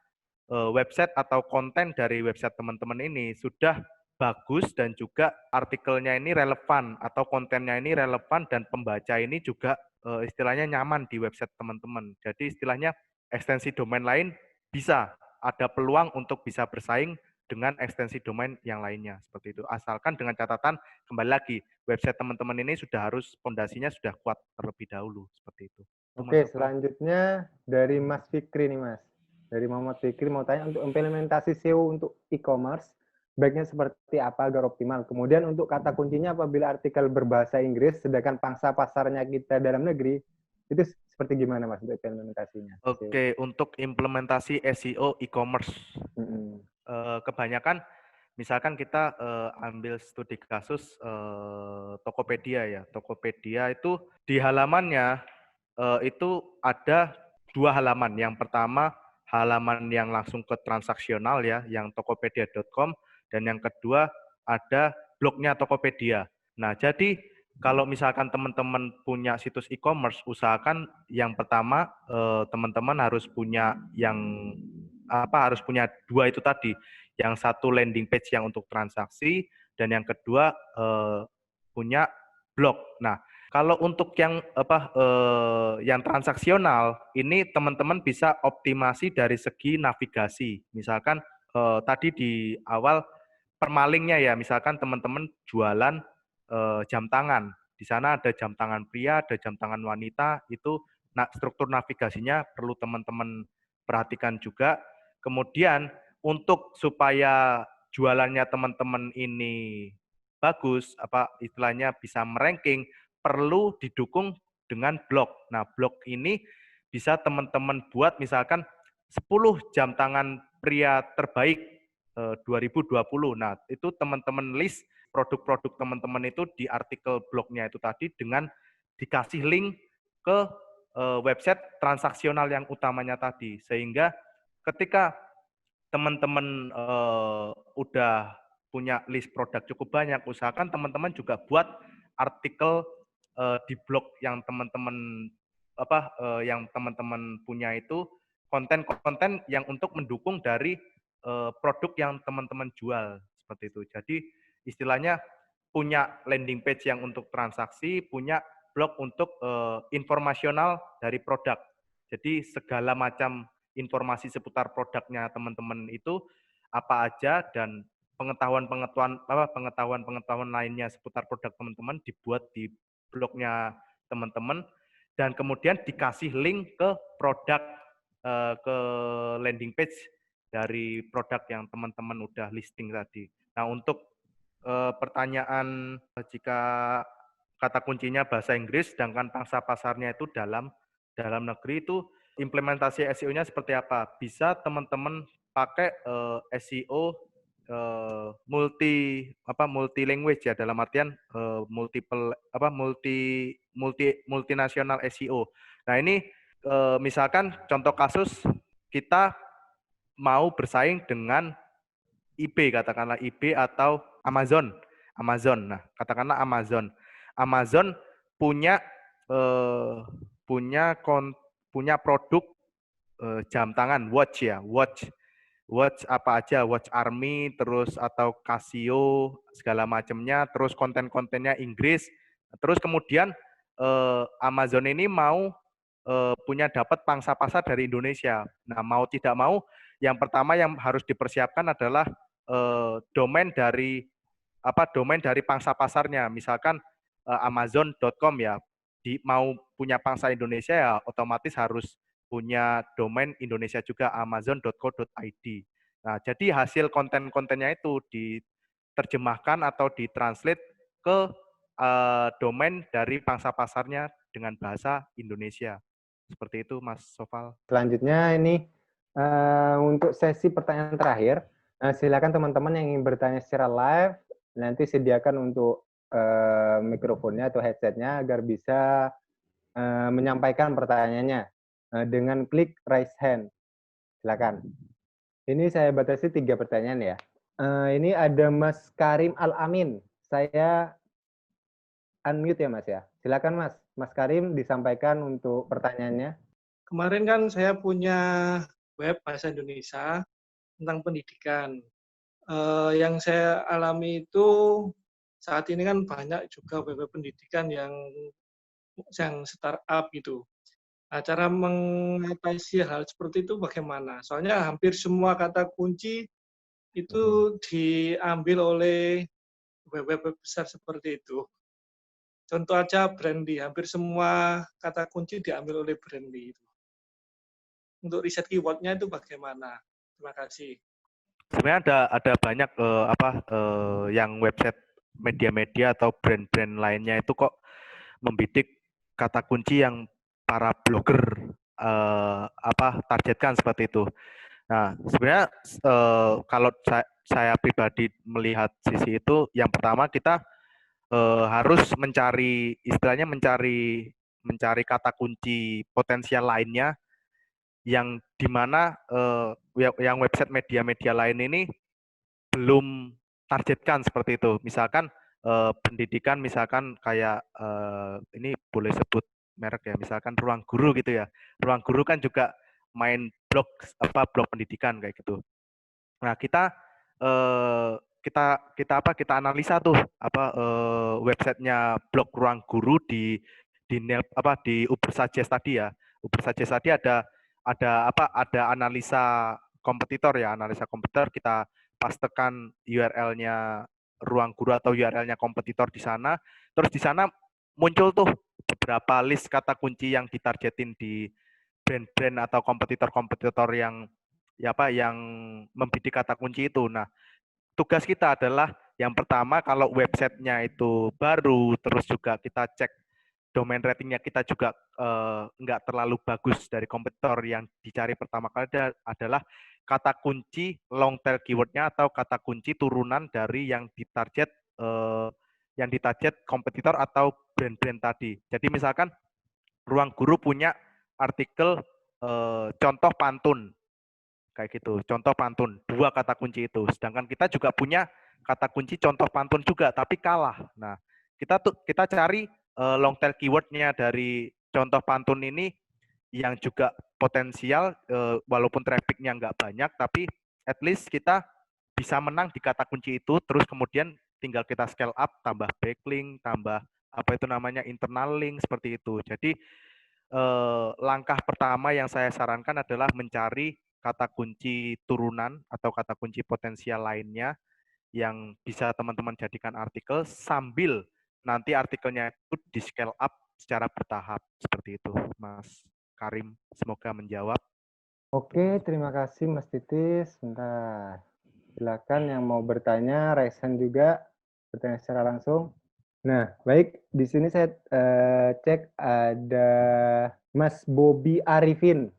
website atau konten dari website teman-teman ini sudah bagus dan juga artikelnya ini relevan atau kontennya ini relevan dan pembaca ini juga istilahnya nyaman di website teman-teman. Jadi istilahnya ekstensi domain lain bisa ada peluang untuk bisa bersaing dengan ekstensi domain yang lainnya seperti itu. Asalkan dengan catatan kembali lagi website teman-teman ini sudah harus pondasinya sudah kuat terlebih dahulu seperti itu. Oke, selanjutnya dari Mas Fikri nih, Mas. Dari Muhammad Fikri mau tanya untuk implementasi SEO untuk e-commerce, baiknya seperti apa agar optimal? Kemudian untuk kata kuncinya apabila artikel berbahasa Inggris, sedangkan pangsa pasarnya kita dalam negeri, itu seperti gimana, Mas, untuk implementasinya? Oke, untuk implementasi SEO e-commerce, kebanyakan misalkan kita ambil studi kasus Tokopedia ya. Tokopedia itu di halamannya itu ada 2 halaman. Yang pertama halaman yang langsung ke transaksional ya, yang tokopedia.com, dan yang kedua ada blognya Tokopedia. Nah, jadi kalau misalkan teman-teman punya situs e-commerce, usahakan yang pertama teman-teman harus punya harus punya 2 itu tadi. Yang satu landing page yang untuk transaksi dan yang kedua punya blog. Nah, kalau untuk yang transaksional ini teman-teman bisa optimasi dari segi navigasi. Misalkan tadi di awal permalingnya ya, misalkan teman-teman jualan jam tangan. Di sana ada jam tangan pria, ada jam tangan wanita, itu struktur navigasinya perlu teman-teman perhatikan juga. Kemudian untuk supaya jualannya teman-teman ini bagus, istilahnya bisa meranking, perlu didukung dengan blog. Nah, blog ini bisa teman-teman buat misalkan 10 jam tangan pria terbaik 2020. Nah, itu teman-teman list produk-produk teman-teman itu di artikel blognya itu tadi dengan dikasih link ke website transaksional yang utamanya tadi. Sehingga ketika teman-teman udah punya list produk cukup banyak, usahakan teman-teman juga buat artikel di blog yang teman-teman yang teman-teman punya itu konten-konten yang untuk mendukung dari produk yang teman-teman jual seperti itu. Jadi istilahnya punya landing page yang untuk transaksi, punya blog untuk informasional dari produk. Jadi segala macam informasi seputar produknya teman-teman itu apa aja dan pengetahuan lainnya seputar produk teman-teman dibuat di blognya teman-teman dan kemudian dikasih link ke produk ke landing page dari produk yang teman-teman udah listing tadi. Nah, untuk pertanyaan jika kata kuncinya bahasa Inggris sedangkan pangsa pasarnya itu dalam negeri, itu implementasi SEO-nya seperti apa? Bisa teman-teman pakai SEO multi language ya, dalam artian multinasional SEO. Nah, ini misalkan contoh kasus kita mau bersaing dengan eBay, katakanlah eBay atau Amazon. Nah, katakanlah Amazon. Amazon punya eh, punya produk jam tangan, watch ya, watch apa aja, watch Army, terus atau Casio, segala macamnya, terus konten-kontennya Inggris. Terus kemudian Amazon ini mau punya dapat pangsa pasar dari Indonesia. Nah, mau tidak mau, yang pertama yang harus dipersiapkan adalah domain dari pangsa pasarnya. Misalkan Amazon.com ya, mau punya pangsa Indonesia ya otomatis harus punya domain Indonesia juga, amazon.co.id. Nah, jadi hasil konten-kontennya itu diterjemahkan atau ditranslate ke domain dari pangsa pasarnya dengan bahasa Indonesia. Seperti itu, Mas Sofal. Selanjutnya ini untuk sesi pertanyaan terakhir, silakan teman-teman yang ingin bertanya secara live, nanti sediakan untuk mikrofonnya atau headsetnya agar bisa menyampaikan pertanyaannya dengan klik raise hand. Silakan. Ini saya batasi 3 pertanyaan ya. Ini ada Mas Karim Al-Amin. Saya unmute ya Mas ya. Silakan Mas. Mas Karim disampaikan untuk pertanyaannya. Kemarin kan saya punya web bahasa Indonesia tentang pendidikan. Yang saya alami itu saat ini kan banyak juga web pendidikan yang startup gitu. Nah, cara mengatasi hal seperti itu bagaimana? Soalnya hampir semua kata kunci itu diambil oleh web-web besar seperti itu. Contoh aja Brandy, hampir semua kata kunci diambil oleh Brandy. Untuk riset keyword-nya itu bagaimana? Terima kasih. Sebenarnya ada banyak yang website media-media atau brand-brand lainnya itu kok membidik kata kunci yang para blogger targetkan seperti itu. Nah, sebenarnya kalau saya pribadi melihat sisi itu, yang pertama kita harus mencari kata kunci potensial lainnya yang dimana yang website media-media lain ini belum targetkan seperti itu. Misalkan pendidikan, misalkan kayak ini boleh sebut merek ya, misalkan Ruang Guru gitu ya. Ruang Guru kan juga main blog pendidikan kayak gitu. Nah, kita analisa tuh websitenya blog Ruang Guru di Uber Suggest tadi ya. Uber Suggest tadi ada analisa kompetitor ya, analisa kompetitor, kita pastekan URL-nya Ruang Guru atau URL-nya kompetitor di sana. Terus di sana muncul tuh beberapa list kata kunci yang ditargetin di brand-brand atau kompetitor-kompetitor yang membidik kata kunci itu. Nah, tugas kita adalah yang pertama, kalau websitenya itu baru, terus juga kita cek domain ratingnya kita juga nggak terlalu bagus dari kompetitor, yang dicari pertama kali adalah kata kunci long tail keyword-nya atau kata kunci turunan dari yang ditarget kompetitor atau brand-brand tadi. Jadi misalkan Ruang Guru punya artikel contoh pantun kayak gitu, contoh pantun, 2 kata kunci itu. Sedangkan kita juga punya kata kunci contoh pantun juga, tapi kalah. Nah, kita cari long tail keyword-nya dari contoh pantun ini yang juga potensial, walaupun traffic-nya nggak banyak, tapi at least kita bisa menang di kata kunci itu. Terus kemudian tinggal kita scale up, tambah backlink, tambah internal link, seperti itu. Jadi langkah pertama yang saya sarankan adalah mencari kata kunci turunan atau kata kunci potensial lainnya yang bisa teman-teman jadikan artikel, sambil nanti artikelnya itu di scale up secara bertahap. Seperti itu, Mas Karim. Semoga menjawab. Oke, terima kasih Mas Titis. Bentar. Silakan yang mau bertanya, raise hand juga, bertanya secara langsung. Nah, baik. Di sini saya cek ada Mas Bobby Arifin.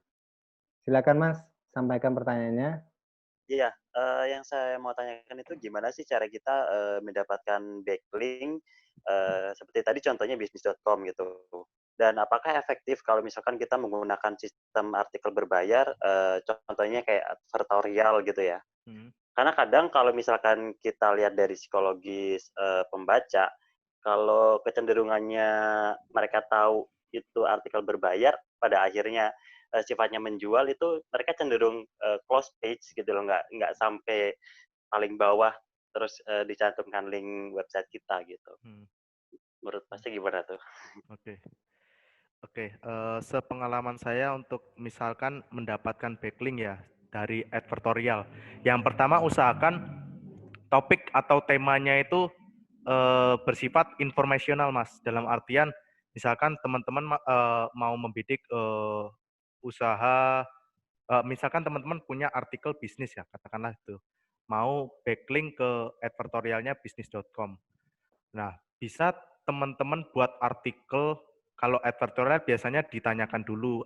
Silakan Mas, sampaikan pertanyaannya. Iya, yang saya mau tanyakan itu gimana sih cara kita mendapatkan backlink seperti tadi contohnya bisnis.com gitu. Dan apakah efektif kalau misalkan kita menggunakan sistem artikel berbayar, contohnya kayak advertorial gitu ya? Karena kadang kalau misalkan kita lihat dari psikologis pembaca, kalau kecenderungannya mereka tahu itu artikel berbayar, pada akhirnya sifatnya menjual itu mereka cenderung close page gitu loh, nggak sampai paling bawah terus dicantumkan link website kita gitu. Menurut Masnya gimana tuh? Oke. Oke, sepengalaman saya untuk misalkan mendapatkan backlink ya dari advertorial. Yang pertama usahakan topik atau temanya itu bersifat informasional, Mas. Dalam artian misalkan teman-teman mau membidik usaha, misalkan teman-teman punya artikel bisnis ya, katakanlah itu. Mau backlink ke advertorialnya bisnis.com. Nah, bisa teman-teman buat artikel. Kalau advertorial biasanya ditanyakan dulu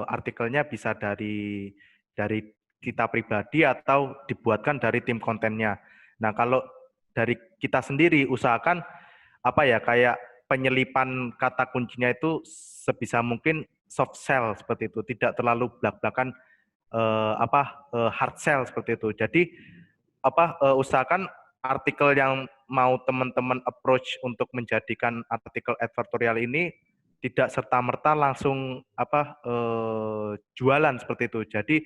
artikelnya bisa dari kita pribadi atau dibuatkan dari tim kontennya. Nah, kalau dari kita sendiri usahakan kayak penyelipan kata kuncinya itu sebisa mungkin soft sell seperti itu, tidak terlalu belak-belakan hard sell seperti itu. Jadi usahakan artikel yang mau teman-teman approach untuk menjadikan artikel advertorial ini tidak serta-merta langsung jualan seperti itu. Jadi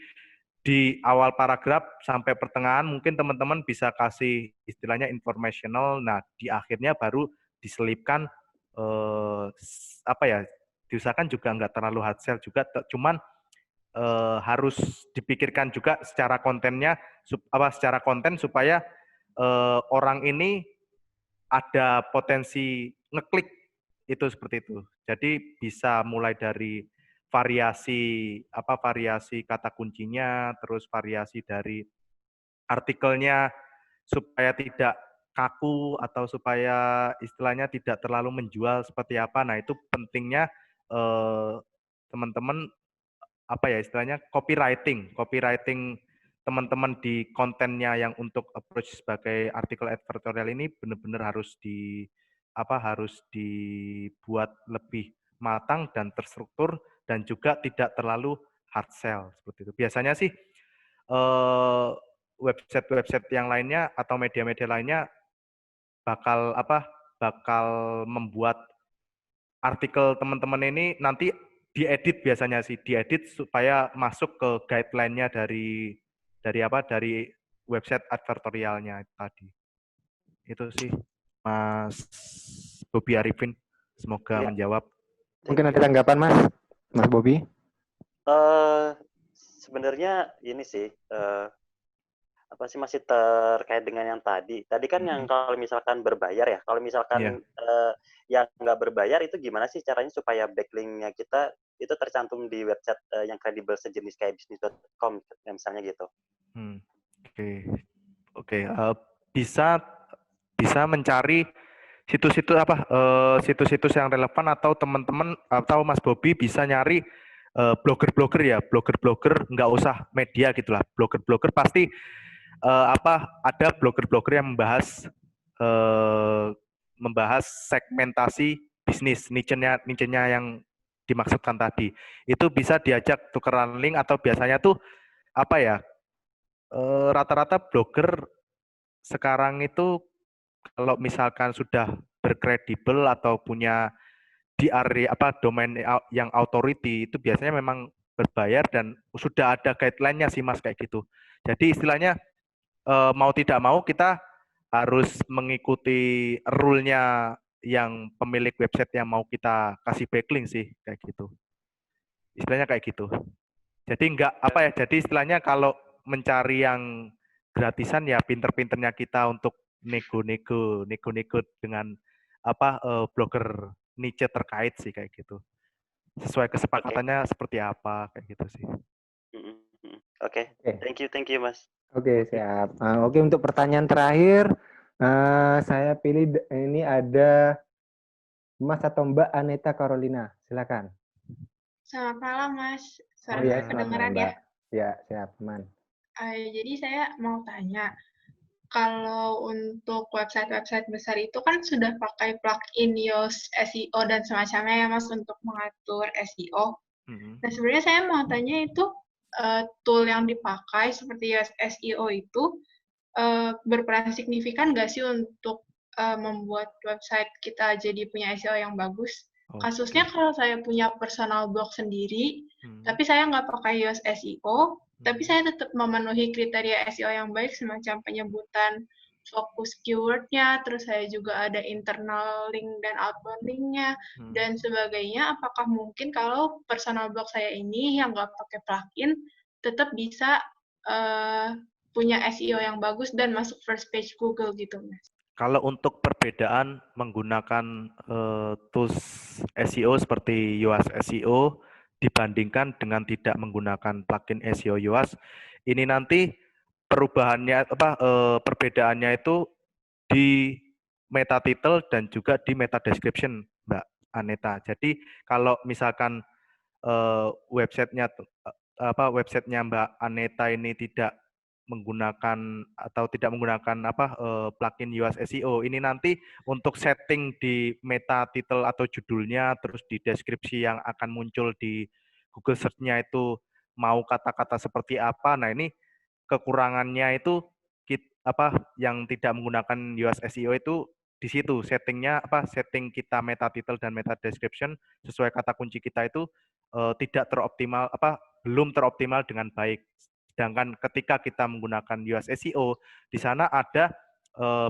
di awal paragraf sampai pertengahan mungkin teman-teman bisa kasih istilahnya informational. Nah, di akhirnya baru diselipkan diusahakan juga nggak terlalu hard sell juga, cuman harus dipikirkan juga secara kontennya, secara konten supaya orang ini ada potensi ngeklik itu seperti itu. Jadi bisa mulai dari variasi kata kuncinya, terus variasi dari artikelnya supaya tidak kaku atau supaya istilahnya tidak terlalu menjual seperti apa. Nah, itu pentingnya teman-teman istilahnya copywriting teman-teman di kontennya yang untuk approach sebagai artikel advertorial ini benar-benar harus dibuat lebih matang dan terstruktur dan juga tidak terlalu hard sell seperti itu. Biasanya sih website-website yang lainnya atau media-media lainnya bakal membuat artikel teman-teman ini nanti diedit, biasanya sih diedit supaya masuk ke guideline-nya dari website advertorialnya tadi. Itu sih Mas Bobi Arifin, semoga menjawab. Mungkin ada tanggapan Mas Bobi? Sebenarnya ini sih masih terkait dengan yang tadi. Tadi kan yang kalau misalkan berbayar ya. Kalau misalkan yang nggak berbayar itu gimana sih caranya supaya backlink-nya kita itu tercantum di website yang kredibel sejenis kayak bisnis.com misalnya gitu. Oke. Bisa mencari situs-situs yang relevan, atau teman-teman atau Mas Bobi bisa nyari blogger-blogger ya, blogger-blogger, nggak usah media gitulah, blogger-blogger pasti ada blogger-blogger yang membahas segmentasi bisnis, niche-nya yang dimaksudkan tadi. Itu bisa diajak tukeran link, atau biasanya tuh rata-rata blogger sekarang itu kalau misalkan sudah berkredibel atau punya domain yang authority, itu biasanya memang berbayar dan sudah ada guideline-nya sih Mas, kayak gitu. Jadi istilahnya mau tidak mau kita harus mengikuti rule-nya yang pemilik website yang mau kita kasih backlink sih, kayak gitu. Istilahnya kayak gitu. Jadi jadi istilahnya kalau mencari yang gratisan ya pinter-pinternya kita untuk nego-nego dengan blogger niche terkait sih, kayak gitu. Sesuai kesepakatannya seperti apa, kayak gitu sih. Oke. Thank you Mas. Oke, siap. Oke, untuk pertanyaan terakhir, saya pilih ini ada Mas atau Mbak Aneta Carolina. Silakan. Selamat malam, Mas. Suara saya kedengaran ya? Ya, siap, teman. Jadi saya mau tanya, kalau untuk website-website besar itu kan sudah pakai plugin Yoast SEO dan semacamnya ya Mas untuk mengatur SEO. Nah sebenarnya saya mau tanya itu tool yang dipakai seperti Yoast SEO itu berperan signifikan nggak sih untuk membuat website kita jadi punya SEO yang bagus? Kasusnya kalau saya punya personal blog sendiri, tapi saya nggak pakai Yoast SEO, tapi saya tetap memenuhi kriteria SEO yang baik semacam penyebutan fokus keyword-nya, terus saya juga ada internal link dan outbound link-nya, dan sebagainya. Apakah mungkin kalau personal blog saya ini yang nggak pakai plugin, tetap bisa punya SEO yang bagus dan masuk first page Google gitu, Mas? Kalau untuk perbedaan menggunakan tools SEO seperti Yoast SEO dibandingkan dengan tidak menggunakan plugin SEO Yoast, ini nanti perubahannya perbedaannya itu di meta title dan juga di meta description, Mbak Aneta. Jadi kalau misalkan websitenya Mbak Aneta ini tidak menggunakan plugin Yoast SEO, ini nanti untuk setting di meta title atau judulnya, terus di deskripsi yang akan muncul di Google Search-nya itu mau kata-kata seperti apa. Nah, ini kekurangannya itu yang tidak menggunakan Yoast SEO itu di situ setting kita meta title dan meta description sesuai kata kunci kita itu tidak teroptimal belum teroptimal dengan baik. Sedangkan ketika kita menggunakan Yoast SEO, di sana ada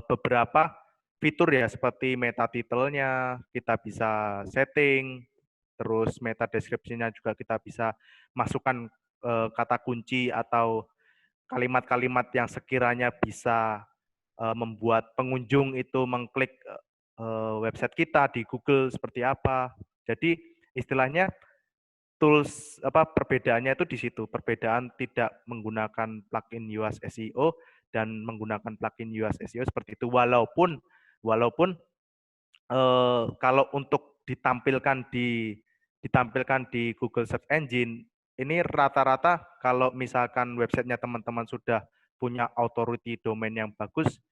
beberapa fitur ya seperti meta title-nya kita bisa setting, terus meta description-nya juga kita bisa masukkan kata kunci atau kalimat-kalimat yang sekiranya bisa membuat pengunjung itu mengklik website kita di Google seperti apa. Jadi istilahnya tools perbedaannya itu di situ, perbedaan tidak menggunakan plugin Yoast SEO dan menggunakan plugin Yoast SEO seperti itu, walaupun kalau untuk ditampilkan di Google Search Engine ini rata-rata kalau misalkan websitenya teman-teman sudah punya authority domain yang bagus,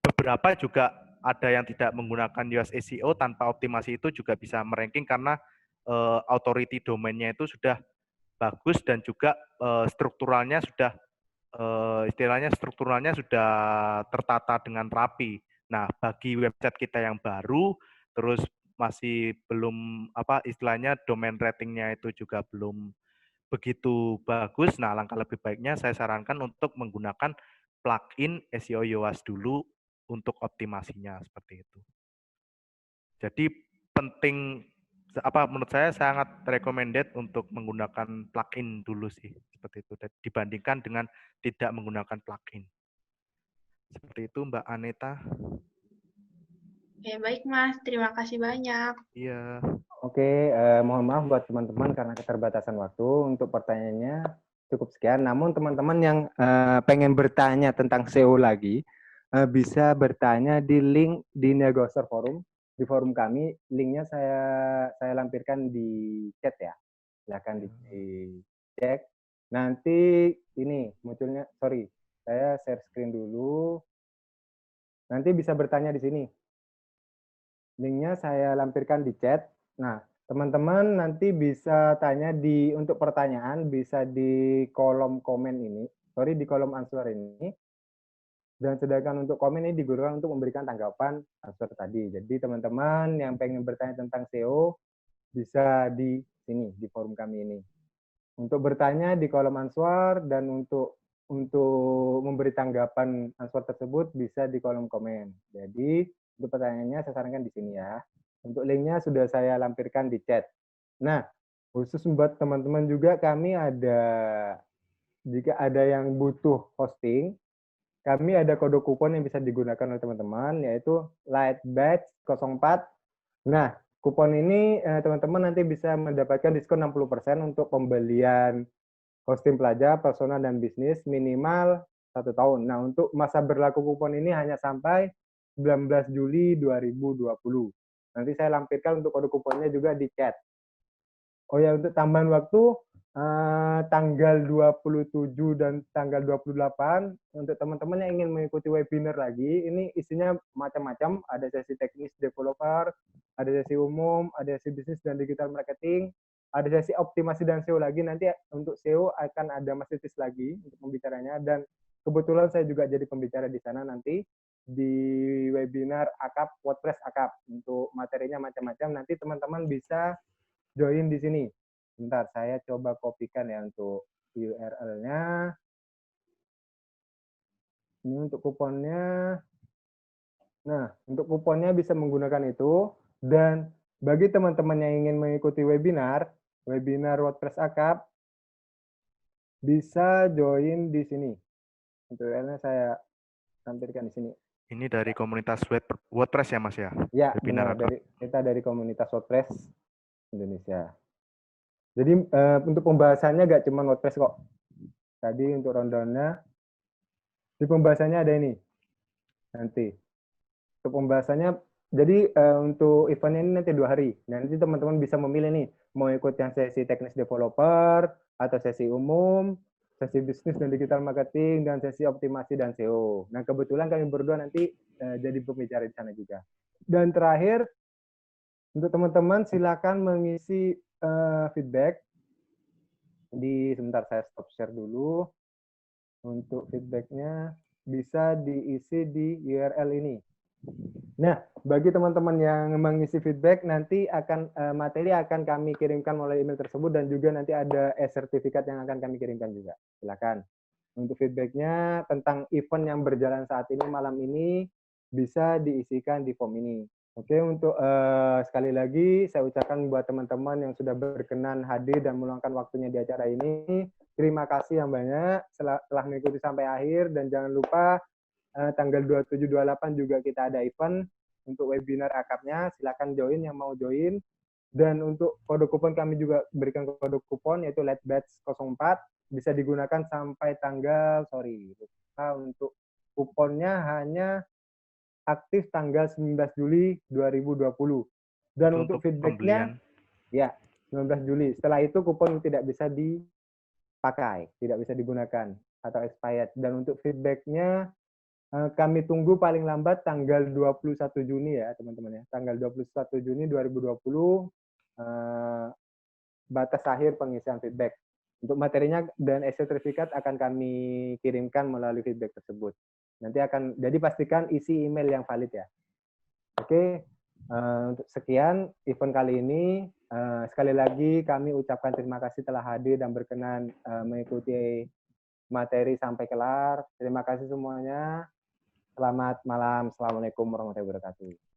beberapa juga ada yang tidak menggunakan Yoast SEO tanpa optimasi itu juga bisa meranking karena authority domainnya itu sudah bagus dan juga strukturalnya sudah strukturalnya sudah tertata dengan rapi. Nah, bagi website kita yang baru terus masih belum istilahnya domain ratingnya itu juga belum begitu bagus. Nah, langkah lebih baiknya saya sarankan untuk menggunakan plugin SEO Yoast dulu untuk optimasinya seperti itu. Jadi penting menurut saya sangat recommended untuk menggunakan plugin dulu sih seperti itu dibandingkan dengan tidak menggunakan plugin. Seperti itu Mbak Aneta. Ya, baik Mas, terima kasih banyak. Iya. Oke, mohon maaf buat teman-teman karena keterbatasan waktu. Untuk pertanyaannya cukup sekian. Namun teman-teman yang pengen bertanya tentang SEO lagi, bisa bertanya di link di Negosor Forum. Di forum kami, linknya saya lampirkan di chat ya. Silahkan dicek. Nanti ini munculnya, sorry, saya share screen dulu. Nanti bisa bertanya di sini. Linknya saya lampirkan di chat. Nah, teman-teman nanti bisa tanya untuk pertanyaan bisa di kolom komen ini, di kolom answer ini. Dan sedangkan untuk komen ini digunakan untuk memberikan tanggapan answer tadi. Jadi teman-teman yang pengen bertanya tentang SEO bisa di sini di forum kami ini. Untuk bertanya di kolom answer dan untuk memberi tanggapan answer tersebut bisa di kolom komen. Jadi untuk pertanyaannya saya sarankan di sini ya. Untuk linknya sudah saya lampirkan di chat. Nah, khusus buat teman-teman juga kami jika ada yang butuh hosting, kami ada kode kupon yang bisa digunakan oleh teman-teman, yaitu LightBatch04. Nah, kupon ini teman-teman nanti bisa mendapatkan diskon 60% untuk pembelian hosting pelajar, personal, dan bisnis minimal 1 tahun. Nah, untuk masa berlaku kupon ini hanya sampai 19 Juli 2020. Nanti saya lampirkan untuk kode kuponnya juga di chat. Oh ya, untuk tambahan waktu, tanggal 27 dan tanggal 28 untuk teman-teman yang ingin mengikuti webinar lagi. Ini isinya macam-macam, ada sesi teknis developer, ada sesi umum, ada sesi bisnis dan digital marketing, ada sesi optimasi dan SEO lagi. Nanti untuk SEO akan ada Mas Titis lagi untuk pembicaranya, dan kebetulan saya juga jadi pembicara di sana nanti di webinar AKAP, WordPress AKAP. Untuk materinya macam-macam, nanti teman-teman bisa join di sini. Bentar, saya coba kopikan ya untuk URL-nya. Ini untuk kuponnya. Nah, untuk kuponnya bisa menggunakan itu. Dan bagi teman-teman yang ingin mengikuti webinar WordPress AKAP, bisa join di sini. Untuk URL-nya saya tampilkan di sini. Ini dari komunitas WordPress ya, Mas ya? Ya, Webinar benar. Kita dari komunitas WordPress Indonesia. Jadi untuk pembahasannya nggak cuma WordPress kok. Tadi untuk rundown-nya, di pembahasannya ada ini. Nanti. Untuk pembahasannya, jadi untuk eventnya ini nanti 2 hari. Nanti teman-teman bisa memilih nih, mau ikut yang sesi teknis developer, atau sesi umum, sesi bisnis dan digital marketing, dan sesi optimasi dan SEO. Nah, kebetulan kami berdua nanti jadi pembicara di sana juga. Dan terakhir, untuk teman-teman silakan mengisi feedback. Sebentar saya stop share dulu. Untuk feedbacknya bisa diisi di URL ini. Nah, bagi teman-teman yang mengisi feedback, nanti materi akan kami kirimkan melalui email tersebut, dan juga nanti ada sertifikat yang akan kami kirimkan juga. Silakan. Untuk feedbacknya tentang event yang berjalan saat ini, malam ini, bisa diisikan di form ini. Oke, untuk sekali lagi saya ucapkan buat teman-teman yang sudah berkenan hadir dan meluangkan waktunya di acara ini, terima kasih yang banyak telah mengikuti sampai akhir, dan jangan lupa tanggal 27-28 juga kita ada event untuk webinar AKAP-nya, silakan join yang mau join. Dan untuk kode kupon kami juga berikan kode kupon yaitu LETBATCH04, bisa digunakan sampai tanggal, untuk kuponnya hanya aktif tanggal 19 Juli 2020. Dan untuk feedbacknya, ya 19 Juli. Setelah itu kupon tidak bisa dipakai, tidak bisa digunakan atau expired. Dan untuk feedbacknya kami tunggu paling lambat tanggal 21 Juni ya teman-teman ya. Tanggal 21 Juni 2020 batas akhir pengisian feedback. Untuk materinya dan sertifikat akan kami kirimkan melalui feedback tersebut. Nanti jadi pastikan isi email yang valid ya. Oke, untuk sekian event kali ini. Sekali lagi kami ucapkan terima kasih telah hadir dan berkenan mengikuti materi sampai kelar. Terima kasih semuanya. Selamat malam. Assalamualaikum warahmatullahi wabarakatuh.